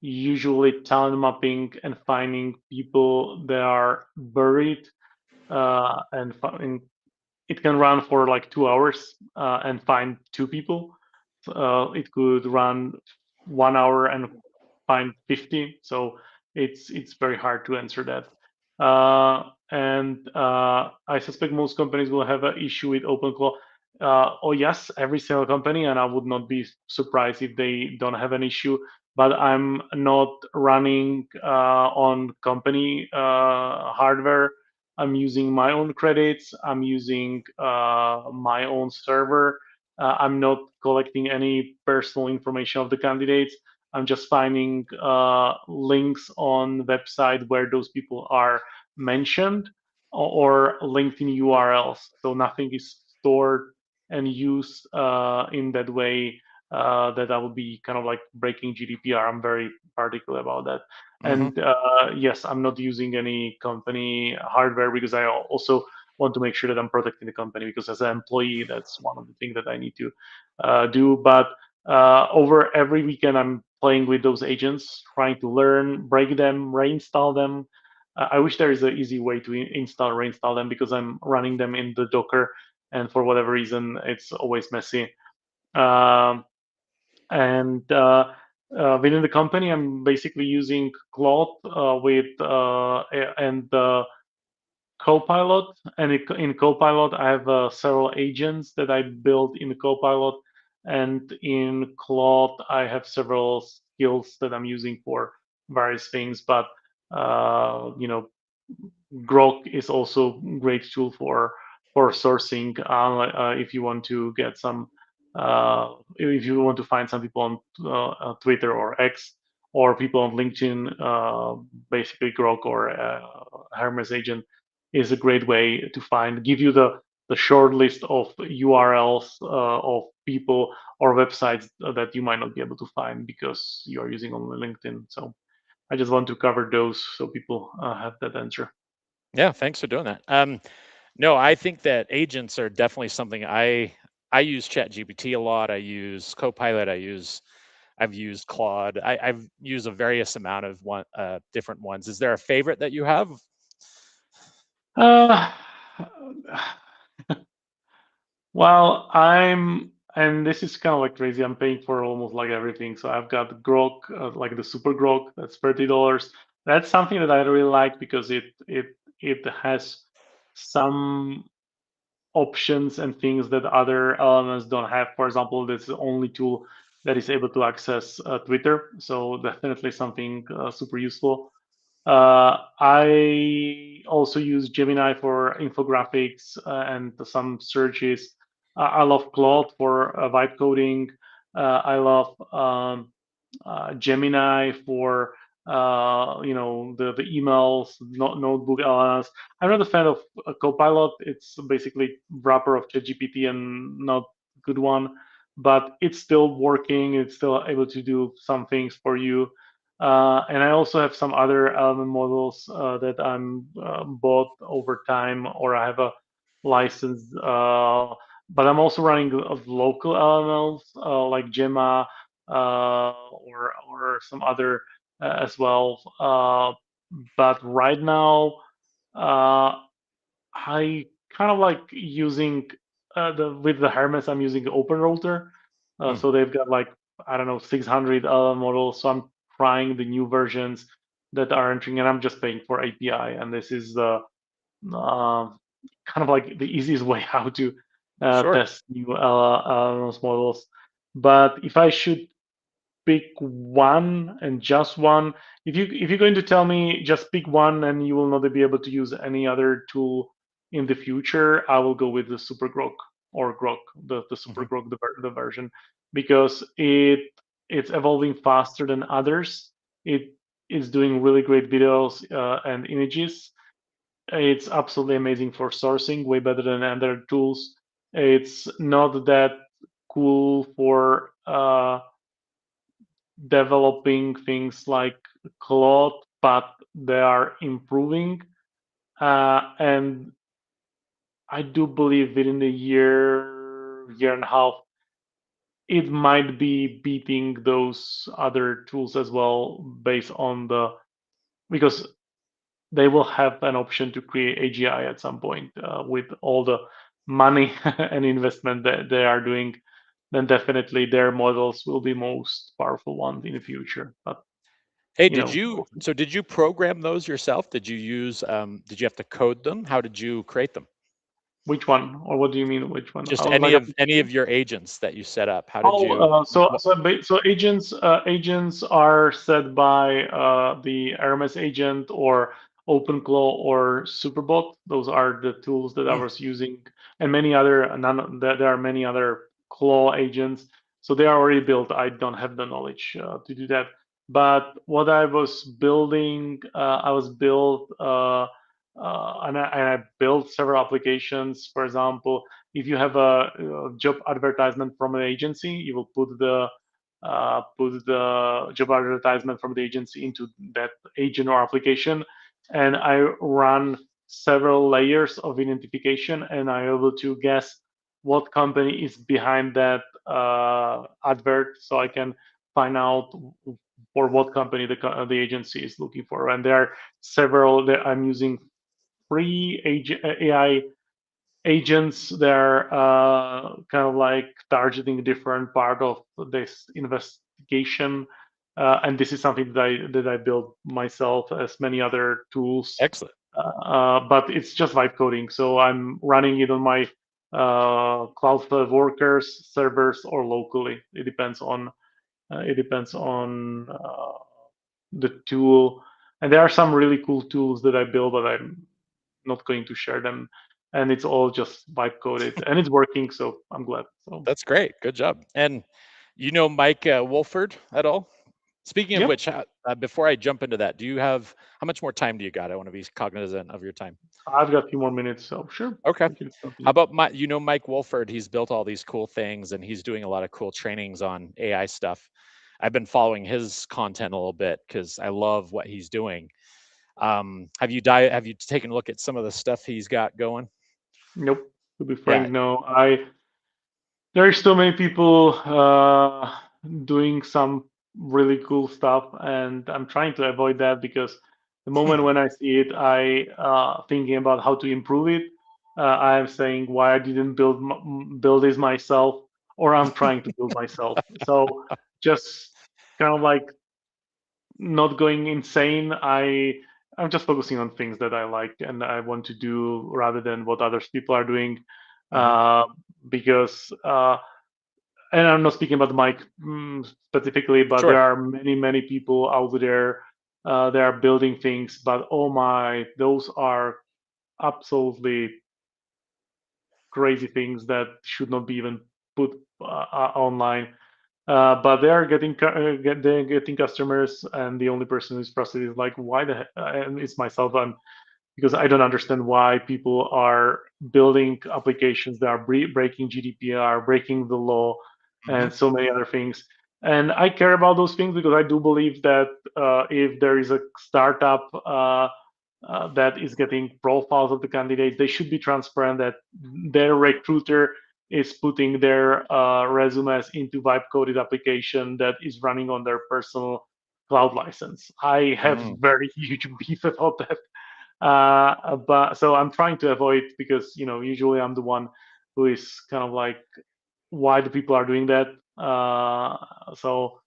usually talent mapping and finding people that are buried and it can run for like 2 hours and find two people. It could run 1 hour and find 50. So it's very hard to answer that. And I suspect most companies will have an issue with OpenClaw. Oh yes, every single company, and I would not be surprised if they don't have an issue. But I'm not running on company hardware. I'm using my own credits. I'm using my own server. I'm not collecting any personal information of the candidates. I'm just finding links on website where those people are mentioned or LinkedIn URLs. So nothing is stored and used in that way that I would be kind of like breaking GDPR. I'm very particular about that. Hmm. And yes, I'm not using any company hardware because I also want to make sure that I'm protecting the company because as an employee, that's one of the things that I need to do. But over every weekend, I'm playing with those agents, trying to learn, break them, reinstall them. I wish there is an easy way to install, reinstall them because I'm running them in the Docker, and for whatever reason, it's always messy. Um, and within the company, I'm basically using Claude and Copilot, and in Copilot, I have several agents that I built in Copilot, and in Claude, I have several skills that I'm using for various things. But you know, Grok is also a great tool for sourcing. If you want to get some, if you want to find some people on Twitter or X, or people on LinkedIn, basically Grok or Hermes Agent is a great way to find. Give you the short list of URLs of people or websites that you might not be able to find because you are using only LinkedIn. So I just want to cover those so people have that answer. Yeah, thanks for doing that. No, I think that agents are definitely something I use ChatGPT a lot. I use Copilot. I've used Claude. I've used a various amount of different ones. Is there a favorite that you have? Uh, and this is kind of like crazy. I'm paying for almost like everything. So I've got Grok, like the Super Grok, that's $30. That's something that I really like because it has some options and things that other LLMs don't have. For example, this is the only tool that is able to access Twitter. So definitely something super useful. I also use Gemini for infographics and some searches. I love Claude for vibe coding. I love Gemini for the emails, notebook LLMs. I'm not a fan of Copilot. It's basically wrapper of ChatGPT and not good one, but it's still working. It's still able to do some things for you. And I also have some other element models that I'm bought over time, or I have a license. But I'm also running of local LMLs like Gemma or some other as well. But right now, uh, I kind of like using the with the Hermes. I'm using Open Router, Hmm, so they've got like I don't know 600 models. So I'm trying the new versions that are entering, and I'm just paying for API. And this is the uh, kind of like the easiest way how to sure. test new LLMs models. But if I should pick one and just one. If you're going to tell me just pick one and you will not be able to use any other tool in the future, I will go with the Super Grok or Grok, the Super Hmm. Grok, the version, because it's evolving faster than others. It is doing really great videos and images. It's absolutely amazing for sourcing, way better than other tools. It's not that cool for developing things like Claude, but they are improving. And I do believe within a year and a half, it might be beating those other tools as well, based on because they will have an option to create AGI at some point with all the money and investment that they are doing. Then definitely their models will be most powerful ones in the future. But Hey, you know, did you program those yourself? Did you have to code them? How did you create them? which one, or what do you mean which one? Just Like a any of your agents that you set up. How did Oh, you? so agents are set by the Hermes agent or OpenClaw or Superbot. Those are the tools that I Mm, was using, and there are many other Claw agents. So they are already built. I don't have the knowledge to do that. But what I was building, I was built and I built several applications. For example, if you have a job advertisement from an agency, you will put the job advertisement from the agency into that agent or application, and I run several layers of identification, and I'm able to guess what company is behind that advert, so I can find out for what company the agency is looking for. And there are several that I'm using free AI agents. They're kind of like targeting different part of this investigation. And this is something that I built myself, as many other tools. Excellent. But it's just vibe coding, so I'm running it on my Cloudflare workers, servers, or locally. It depends on the tool, and there are some really cool tools that I build, but I'm not going to share them. And it's all just vibe coded, and it's working, so I'm glad. So That's great. Good job. And you know Mike Wolford at all? Speaking of yep, which, before I jump into that, do you have how much more time do you got? I want to be cognizant of your time. I've got a few more minutes, so sure, Okay. we can How continue. about Mike Wolford? He's built all these cool things and he's doing a lot of cool trainings on AI stuff. I've been following his content a little bit because I love what he's doing. Have you taken a look at some of the stuff he's got going? Nope. To be Yeah. frank, no. There's so many people doing some really cool stuff, and I'm trying to avoid that because the moment when I see it, I thinking about how to improve it. I'm saying why I didn't build this myself, or I'm trying to build myself. So just kind of like not going insane. I'm just focusing on things that I like and I want to do rather than what others people are doing, Hmm. uh, because. And I'm not speaking about Mike specifically, but there Sure. are many people out there that are building things. But oh my, those are absolutely crazy things that should not be even put online. But they are they're getting customers, and the only person who's frustrated is like, why the heck? And it's myself. Because I don't understand why people are building applications that are breaking GDPR, breaking the law, Hmm. and so many other things. And I care about those things because I do believe that if there is a startup that is getting profiles of the candidates, they should be transparent that their recruiter is putting their resumes into vibe coded application that is running on their personal cloud license. I have Mm. very huge beef about that, but so I'm trying to avoid, because usually I'm the one who is kind of like, why the people are doing that. So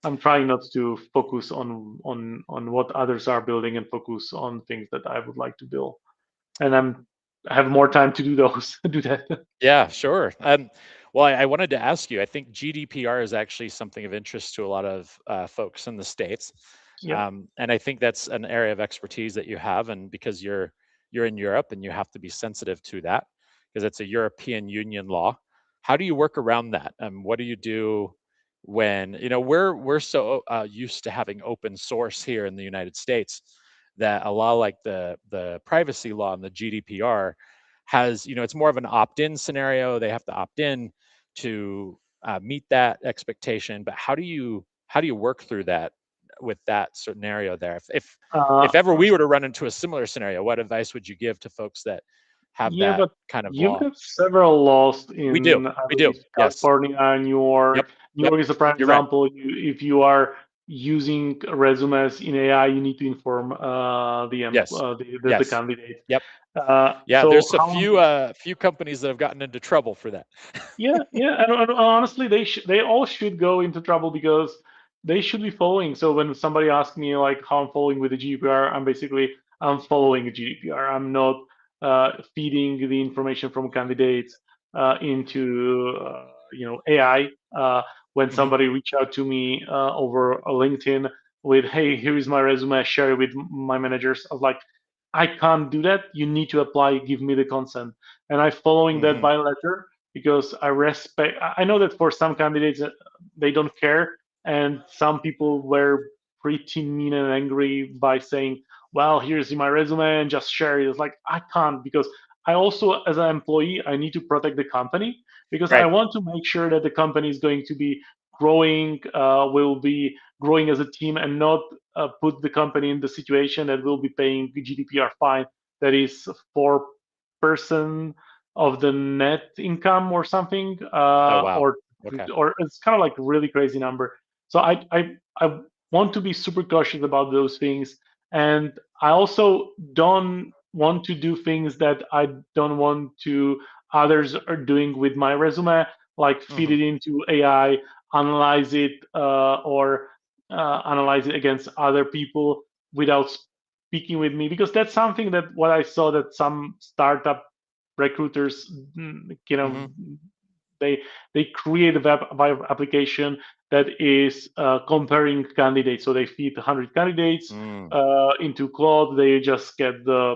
I'm trying not to focus on what others are building and focus on things that I would like to build, and I have more time to do those do that. Yeah, sure. Well, I wanted to ask you. I think GDPR is actually something of interest to a lot of folks in the states, Yeah. and I think that's an area of expertise that you have. And because you're in Europe and you have to be sensitive to that because it's a European Union law. How do you work around that? What do you do when we're so used to having open source here in the United States that a law like the privacy law and the GDPR has it's more of an opt-in scenario. They have to opt in to meet that expectation. But how do you work through that with that scenario there? If Uh, ever we were to run into a similar scenario, what advice would you give to folks that have Yeah, that but kind of you've law? got several laws We do. in, I We do. believe, Yes. California, New Yep. York. New Yep. York is a prime You're right. example. If you are using resumes in AI, you need to inform Yes. the Yes. candidate. Yep. Yeah. So There's a how few companies that have gotten into trouble for that. Yeah, yeah, and honestly, they all should go into trouble because they should be following. So when somebody asks me like how I'm following with the GDPR, I'm following the GDPR. I'm not feeding the information from candidates into AI. When Hmm. somebody reach out to me over a LinkedIn with, "Hey, here is my resume. Share it with my managers," I was like, I can't do that. You need to apply. Give me the consent, and I'm following that Hmm. by letter because I respect. I know that for some candidates they don't care, and some people were pretty mean and angry by saying, "Well, here's my resume and just share it." It's like I can't, because I also, as an employee, I need to protect the company because I Right. want to make sure that the company is going to be growing, will be growing as a team, and not put the company in the situation that will be paying the GDPR fine that is 4% of the net income or something, Oh wow. or Okay. or it's kind of like a really crazy number. So I want to be super cautious about those things, and I also don't want to do things that I don't want to others are doing with my resume, like feed Hmm. it into AI, analyze it, or analyze it against other people without speaking with me, because that's something that what I saw that some startup recruiters, you know, Hmm. they they create a web application that is comparing candidates. So they feed 100 candidates Mm. into Claude. They just get the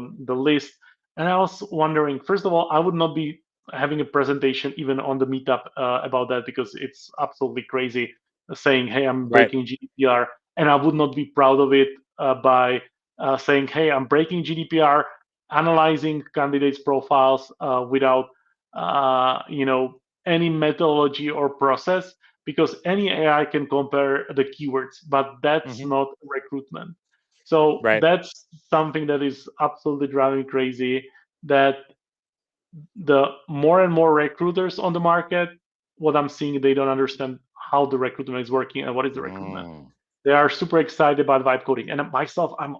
list. And I was wondering, first of all, I would not be having a presentation even on the meetup about that, because it's absolutely crazy saying, "Hey, I'm Right. breaking GDPR," and I would not be proud of it by saying, "Hey, I'm breaking GDPR," analyzing candidates' profiles without any methodology or process, because any AI can compare the keywords, but that's Hmm. not recruitment. So Right. that's something that is absolutely driving me crazy. That the more and more recruiters on the market, what I'm seeing, they don't understand how the recruitment is working and what is the recruitment. Mm. They are super excited about vibe coding, and myself, I'm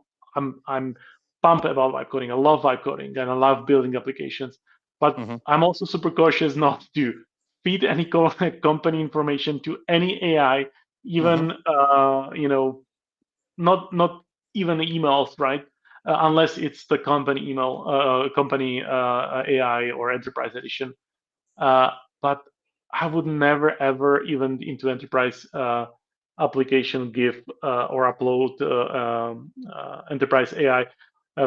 pumped about vibe coding. I love vibe coding, and I love building applications. But Hmm. I'm also super cautious not to feed any company information to any AI, Hmm. even not even emails, right? Unless it's the company email, company AI or enterprise edition. Uh, but I would never ever even into enterprise application give or upload enterprise AI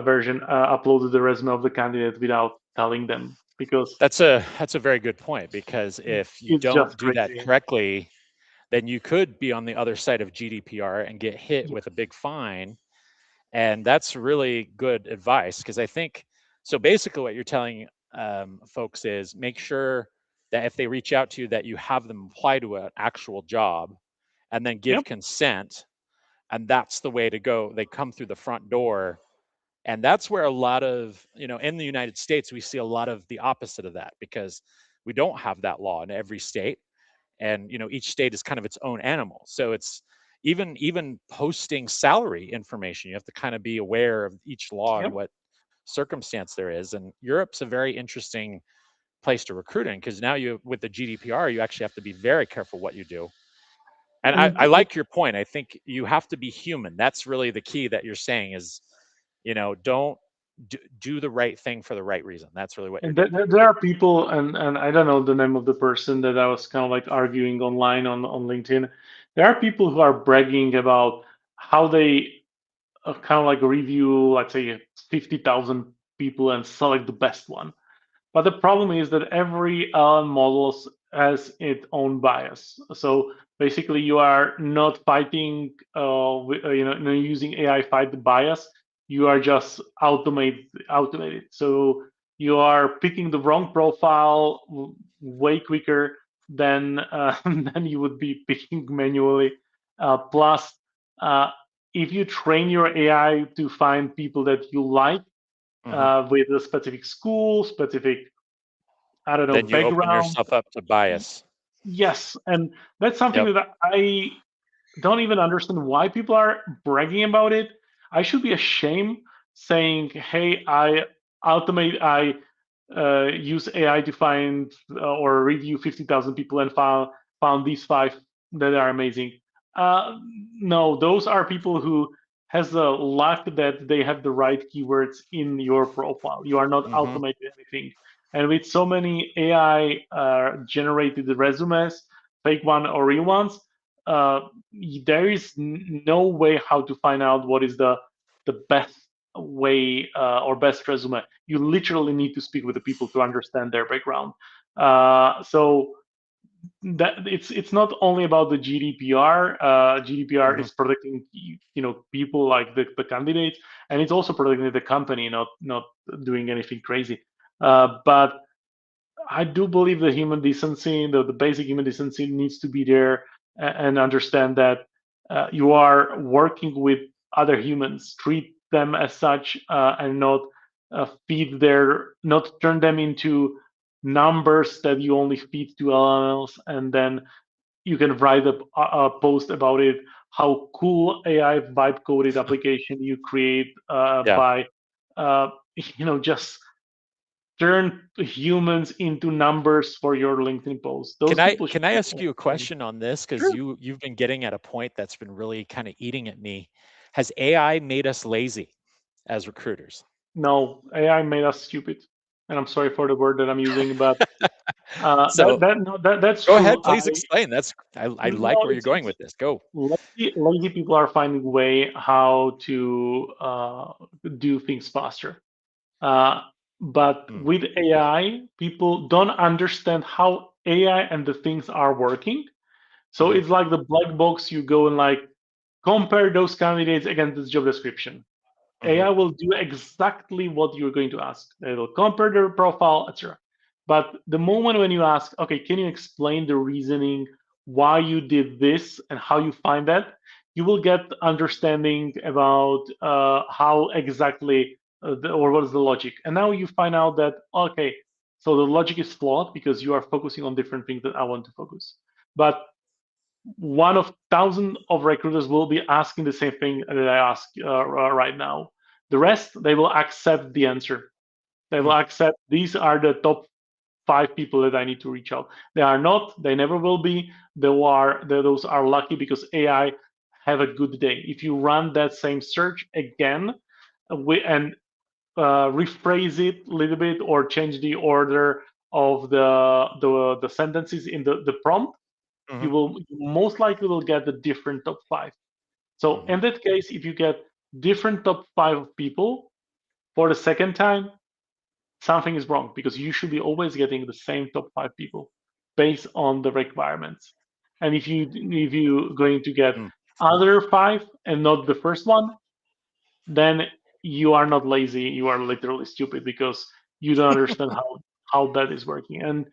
version upload the resume of the candidate without telling them, because That's a very good point, because if you it's don't just do that crazy. correctly, then you could be on the other side of GDPR and get hit Yeah. with a big fine. And that's really good advice, because I think so. Basically, what you're telling folks is make sure that if they reach out to you, that you have them apply to an actual job and then give Yep. consent. And that's the way to go. They come through the front door. And that's where a lot of, in the United States, we see a lot of the opposite of that, because we don't have that law in every state. And each state is kind of its own animal, so it's even posting salary information, you have to kind of be aware of each law and Yep. what circumstance there is. And Europe's a very interesting place to recruit in, because now you, with the GDPR, you actually have to be very careful what you do. And I, And I like your point. I think you have to be human. That's really the key that you're saying is, don't do the right thing for the right reason. That's really what you're And doing. there are people, and I don't know the name of the person that I was kind of like arguing online on LinkedIn. There are people who are bragging about how they kind of like review, let's say, 50,000 people and select the best one. But the problem is that every model has its own bias. So basically, you are not fighting, using AI fight the bias. You are just automated. So you are picking the wrong profile way quicker than than you would be picking manually. Plus, uh, if you train your AI to find people that you like Hmm. with a specific school, specific, I don't know, Then you open background. yourself up to bias. Yes, and that's something Yep. that I don't even understand why people are bragging about it. I should be ashamed saying, "Hey, I use AI to find or review 50,000 people and found these five that are amazing." Uh, no, those are people who has the luck that they have the right keywords in your profile. You are not Hmm. automating anything. And with so many AI generated resumes, fake one or real ones, uh, there is no way how to find out what is the best way or best resume. You literally need to speak with the people to understand their background. So that it's not only about the GDPR. GDPR Hmm. is protecting people like the candidates, and it's also protecting the company, not doing anything crazy. But I do believe the human decency, the basic human decency needs to be there, and understand that you are working with other humans. Treat them as such, and not not turn them into numbers that you only feed to LLMs, and then you can write a post about it, how cool AI vibe coded application you create Yeah. by just turn humans into numbers for your LinkedIn post. Can Those I people can should I be ask you a on. question on this? Because Sure. you've been getting at a point that's been really kind of eating at me. Has AI made us lazy as recruiters? No, AI made us stupid, and I'm sorry for the word that I'm using, but So that's go true. ahead, please explain. I like No, where you're going it's with this. Go. lazy people are finding way how to do things faster. Uh, but Mm, with AI, people don't understand how AI and the things are working. So mhm, it's like the black box. You go and like compare those candidates against this job description. mhm, AI will do exactly what you're going to ask. It'll compare their profile, etc. But the moment when you ask, okay, can you explain the reasoning why you did this and how you find that, you will get understanding about how exactly or what is the logic. And now you find out that okay, so the logic is flawed because you are focusing on different things that I want to focus. But one of thousands of recruiters will be asking the same thing that I ask right now. The rest, they will accept the answer. They will mm, accept these are the top five people that I need to reach out. They are not. They never will be. Those are lucky because AI have a good day. If you run that same search again, and rephrase it a little bit or change the order of the sentences in the prompt, mhm, you most likely will get the different top five. So mhm. in that case, if you get different top five of people for the second time, something is wrong because you should be always getting the same top five people based on the requirements. And if you going to get Mm. other five and not the first one, then you are not lazy. You are literally stupid because you don't understand how that is working. And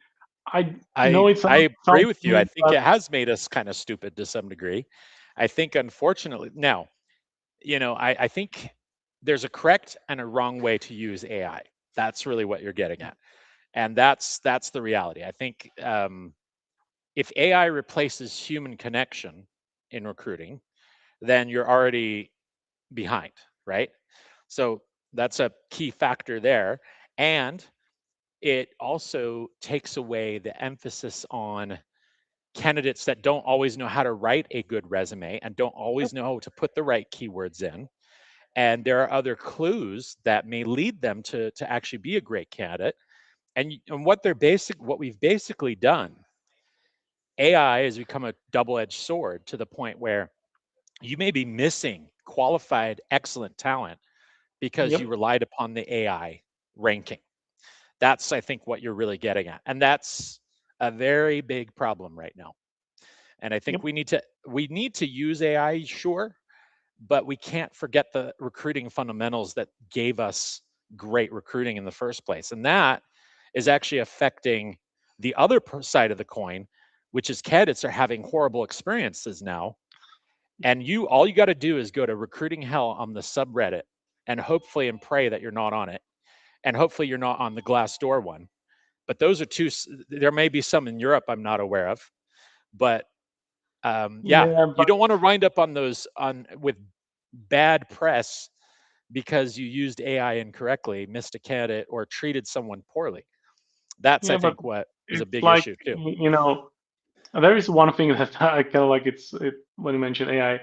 I know it I agree sounds with you. I mean, think but it has made us kind of stupid to some degree. I think unfortunately now, I think there's a correct and a wrong way to use AI. That's really what you're getting at. And that's the reality. I think if AI replaces human connection in recruiting, then you're already behind, right? So that's a key factor there. And it also takes away the emphasis on candidates that don't always know how to write a good resume and don't always know how to put the right keywords in. And there are other clues that may lead them to actually be a great candidate. And what we've basically done, AI has become a double-edged sword to the point where you may be missing qualified, excellent talent because you yep, relied upon the AI ranking. That's, I think, what you're really getting at. And that's a very big problem right now. And I think yep, we need to use AI, sure, but we can't forget the recruiting fundamentals that gave us great recruiting in the first place. And that is actually affecting the other side of the coin, which is candidates are having horrible experiences now. And all you got to do is go to recruiting hell on the subreddit and hopefully and pray that you're not on it. And hopefully you're not on the Glassdoor one. But those are two, there may be some in Europe I'm not aware of. But yeah, yeah, you but don't want to wind up on those on with bad press because you used AI incorrectly, missed a candidate, or treated someone poorly. That's, I yeah, but think, what is a it's big like issue too. there is one thing that I kind of like. When you mention AI,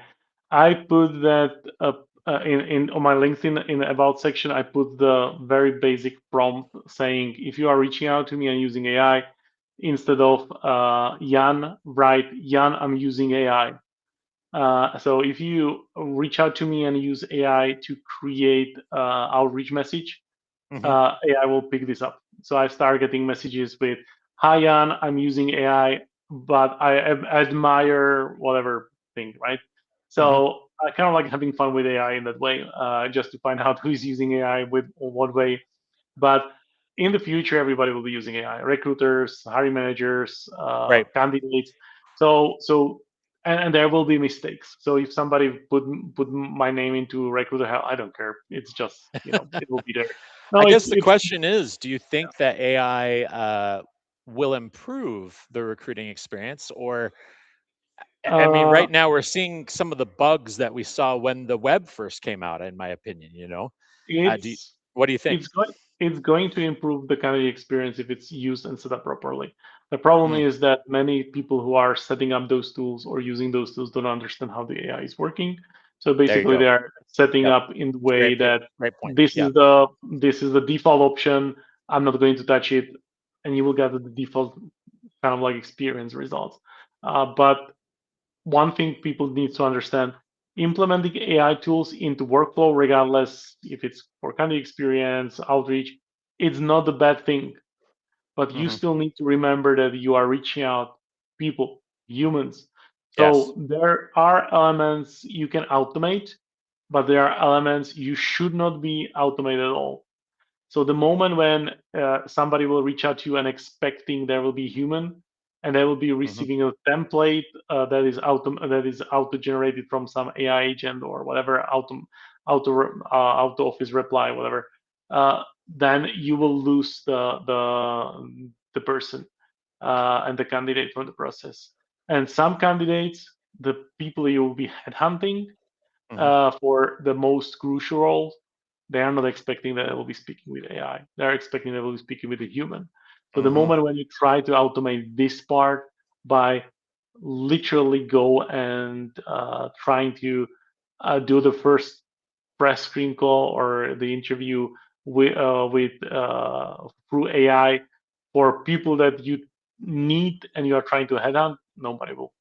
I put that up in on my LinkedIn in the about section. I put the very basic prompt saying if you are reaching out to me and using AI, instead of Jan, write Jan, I'm using AI. So if you reach out to me and use AI to create outreach message, Hmm. AI will pick this up. So I start getting messages with, "Hi Jan, I'm using AI, but I admire whatever thing, right?" Hmm. So I kind of like having fun with AI in that way, just to find out who's using AI with what way. But in the future, everybody will be using AI: recruiters, hiring managers, Right. candidates. So and there will be mistakes. So if somebody put my name into recruiter hell, I don't care. It's just it will be there. No, I guess the it's question is, do you think that AI will improve the recruiting experience? Or, I mean, uh, right now we're seeing some of the bugs that we saw when the web first came out, in my opinion, you know? Do you, it's what do you think? it's going to improve the candidate experience if it's used and set up properly. The problem Mm, is that many people who are setting up those tools or using those tools don't understand how the AI is working. So there you basically, go. they are setting Yep. up in the It's a way that great point. this Yep. is the this is the default option. I'm not going to touch it, and you will get the default kind of like experience results. But one thing people need to understand, implementing AI tools into workflow, regardless if it's for candidate experience, outreach, it's not a bad thing. But you Hmm. still need to remember that you are reaching out people, humans. Yes. So there are elements you can automate, but there are elements you should not be automated at all. So the moment when somebody will reach out to you and expecting there will be human, and they will be Hmm. receiving a template that is auto generated from some AI agent or whatever auto office reply whatever, then you will lose the person and the candidate from the process. And some candidates, the people you will be headhunting, Hmm. for the most crucial roles, they are not expecting that they will be speaking with AI. They're expecting they will be speaking with a human. So the Hmm. moment when you try to automate this part by literally go and trying to do the first press screen call or the interview with through AI for people that you need and you are trying to headhunt, nobody will,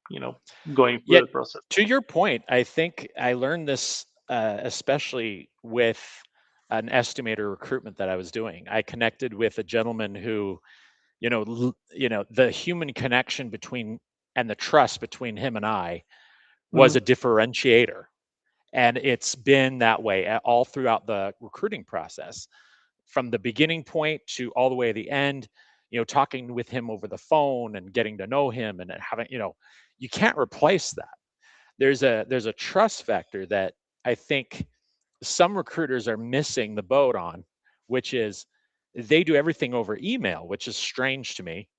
you know, going through Yet, the process. to your point, I think I learned this especially with an estimator recruitment that I was doing. I connected with a gentleman who, the human connection between and the trust between him and I was a Mhm. differentiator. And it's been that way all throughout the recruiting process, from the beginning point to all the way to the end, talking with him over the phone and getting to know him and having, you can't replace that. There's a trust factor that I think some recruiters are missing the boat on, which is they do everything over email, which is strange to me.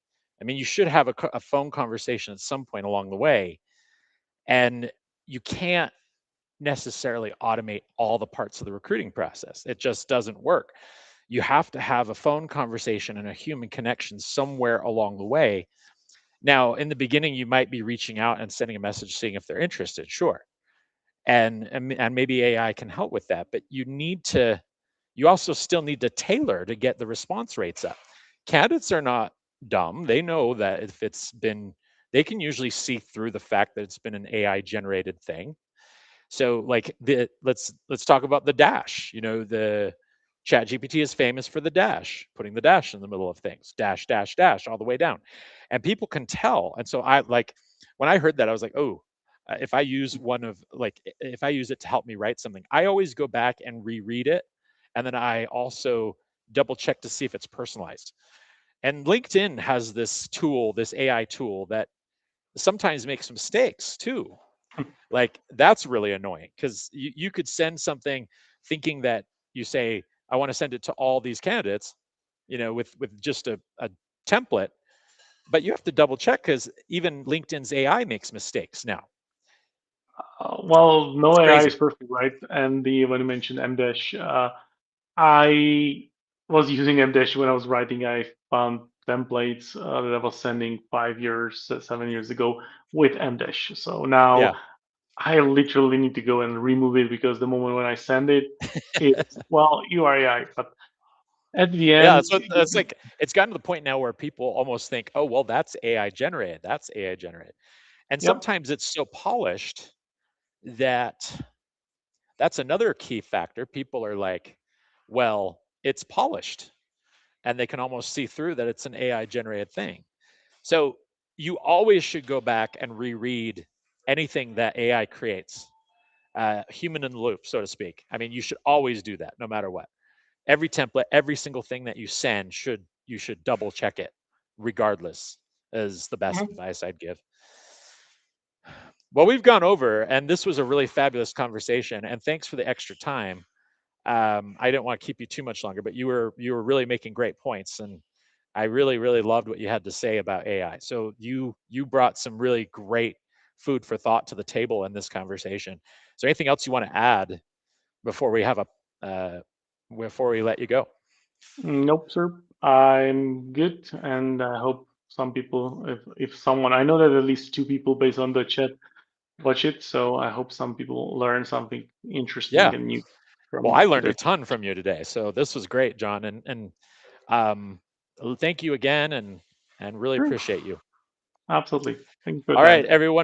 I mean, you should have a phone conversation at some point along the way, and you can't necessarily automate all the parts of the recruiting process. It just doesn't work. You have to have a phone conversation and a human connection somewhere along the way. Now, in the beginning, you might be reaching out and sending a message, seeing if they're interested, sure. And maybe AI can help with that, but you also still need to tailor to get the response rates up. Candidates are not dumb. They know that if they can usually see through the fact that it's been an AI generated thing. So like let's talk about the dash. The chat GPT is famous for the dash, putting the dash in the middle of things, dash, dash, dash, all the way down. And people can tell. And so I like when I heard that, I was like, oh, if I use if I use it to help me write something, I always go back and reread it. And then I also double check to see if it's personalized. And LinkedIn has this AI tool that sometimes makes mistakes too. Like that's really annoying because you could send something thinking that you say, I want to send it to all these candidates, with just a template, but you have to double check because even LinkedIn's AI makes mistakes now. Well, no It's AI is crazy. perfect, right? And the when you mentioned Mdash, I was using Mdash when I was writing. I found templates that I was sending 5 years, 7 years ago with Mdash. So now Yeah. I literally need to go and remove it because the moment when I send it, it's well, you are AI, but at the Yeah, end, that's what that's like. It's gotten to the point now where people almost think, oh, well, that's AI generated. That's AI generated. And yep. sometimes it's so polished that that's another key factor. People are like, well, it's polished, and they can almost see through that it's an AI generated thing. So you always should go back and reread anything that AI creates, human in the loop, so to speak. I mean, you should always do that, no matter what. Every template, every single thing that you send you should double check it, regardless. Is the best Mhm. advice I'd give. Well, we've gone over, and this was a really fabulous conversation. And thanks for the extra time. I didn't want to keep you too much longer, but you were really making great points, and I really loved what you had to say about AI. So you brought some really great food for thought to the table in this conversation. Is there anything else you want to add before we have a before we let you go? Nope, sir. I'm good, and I hope some people, if someone, I know that at least two people based on the chat watch it, so I hope some people learn something interesting Yeah. and new Well, I from learned a today's ton conversation. from you today, so this was great, John, and um, thank you again, and really Sure, appreciate you. absolutely. Thank you for All right, that. everyone.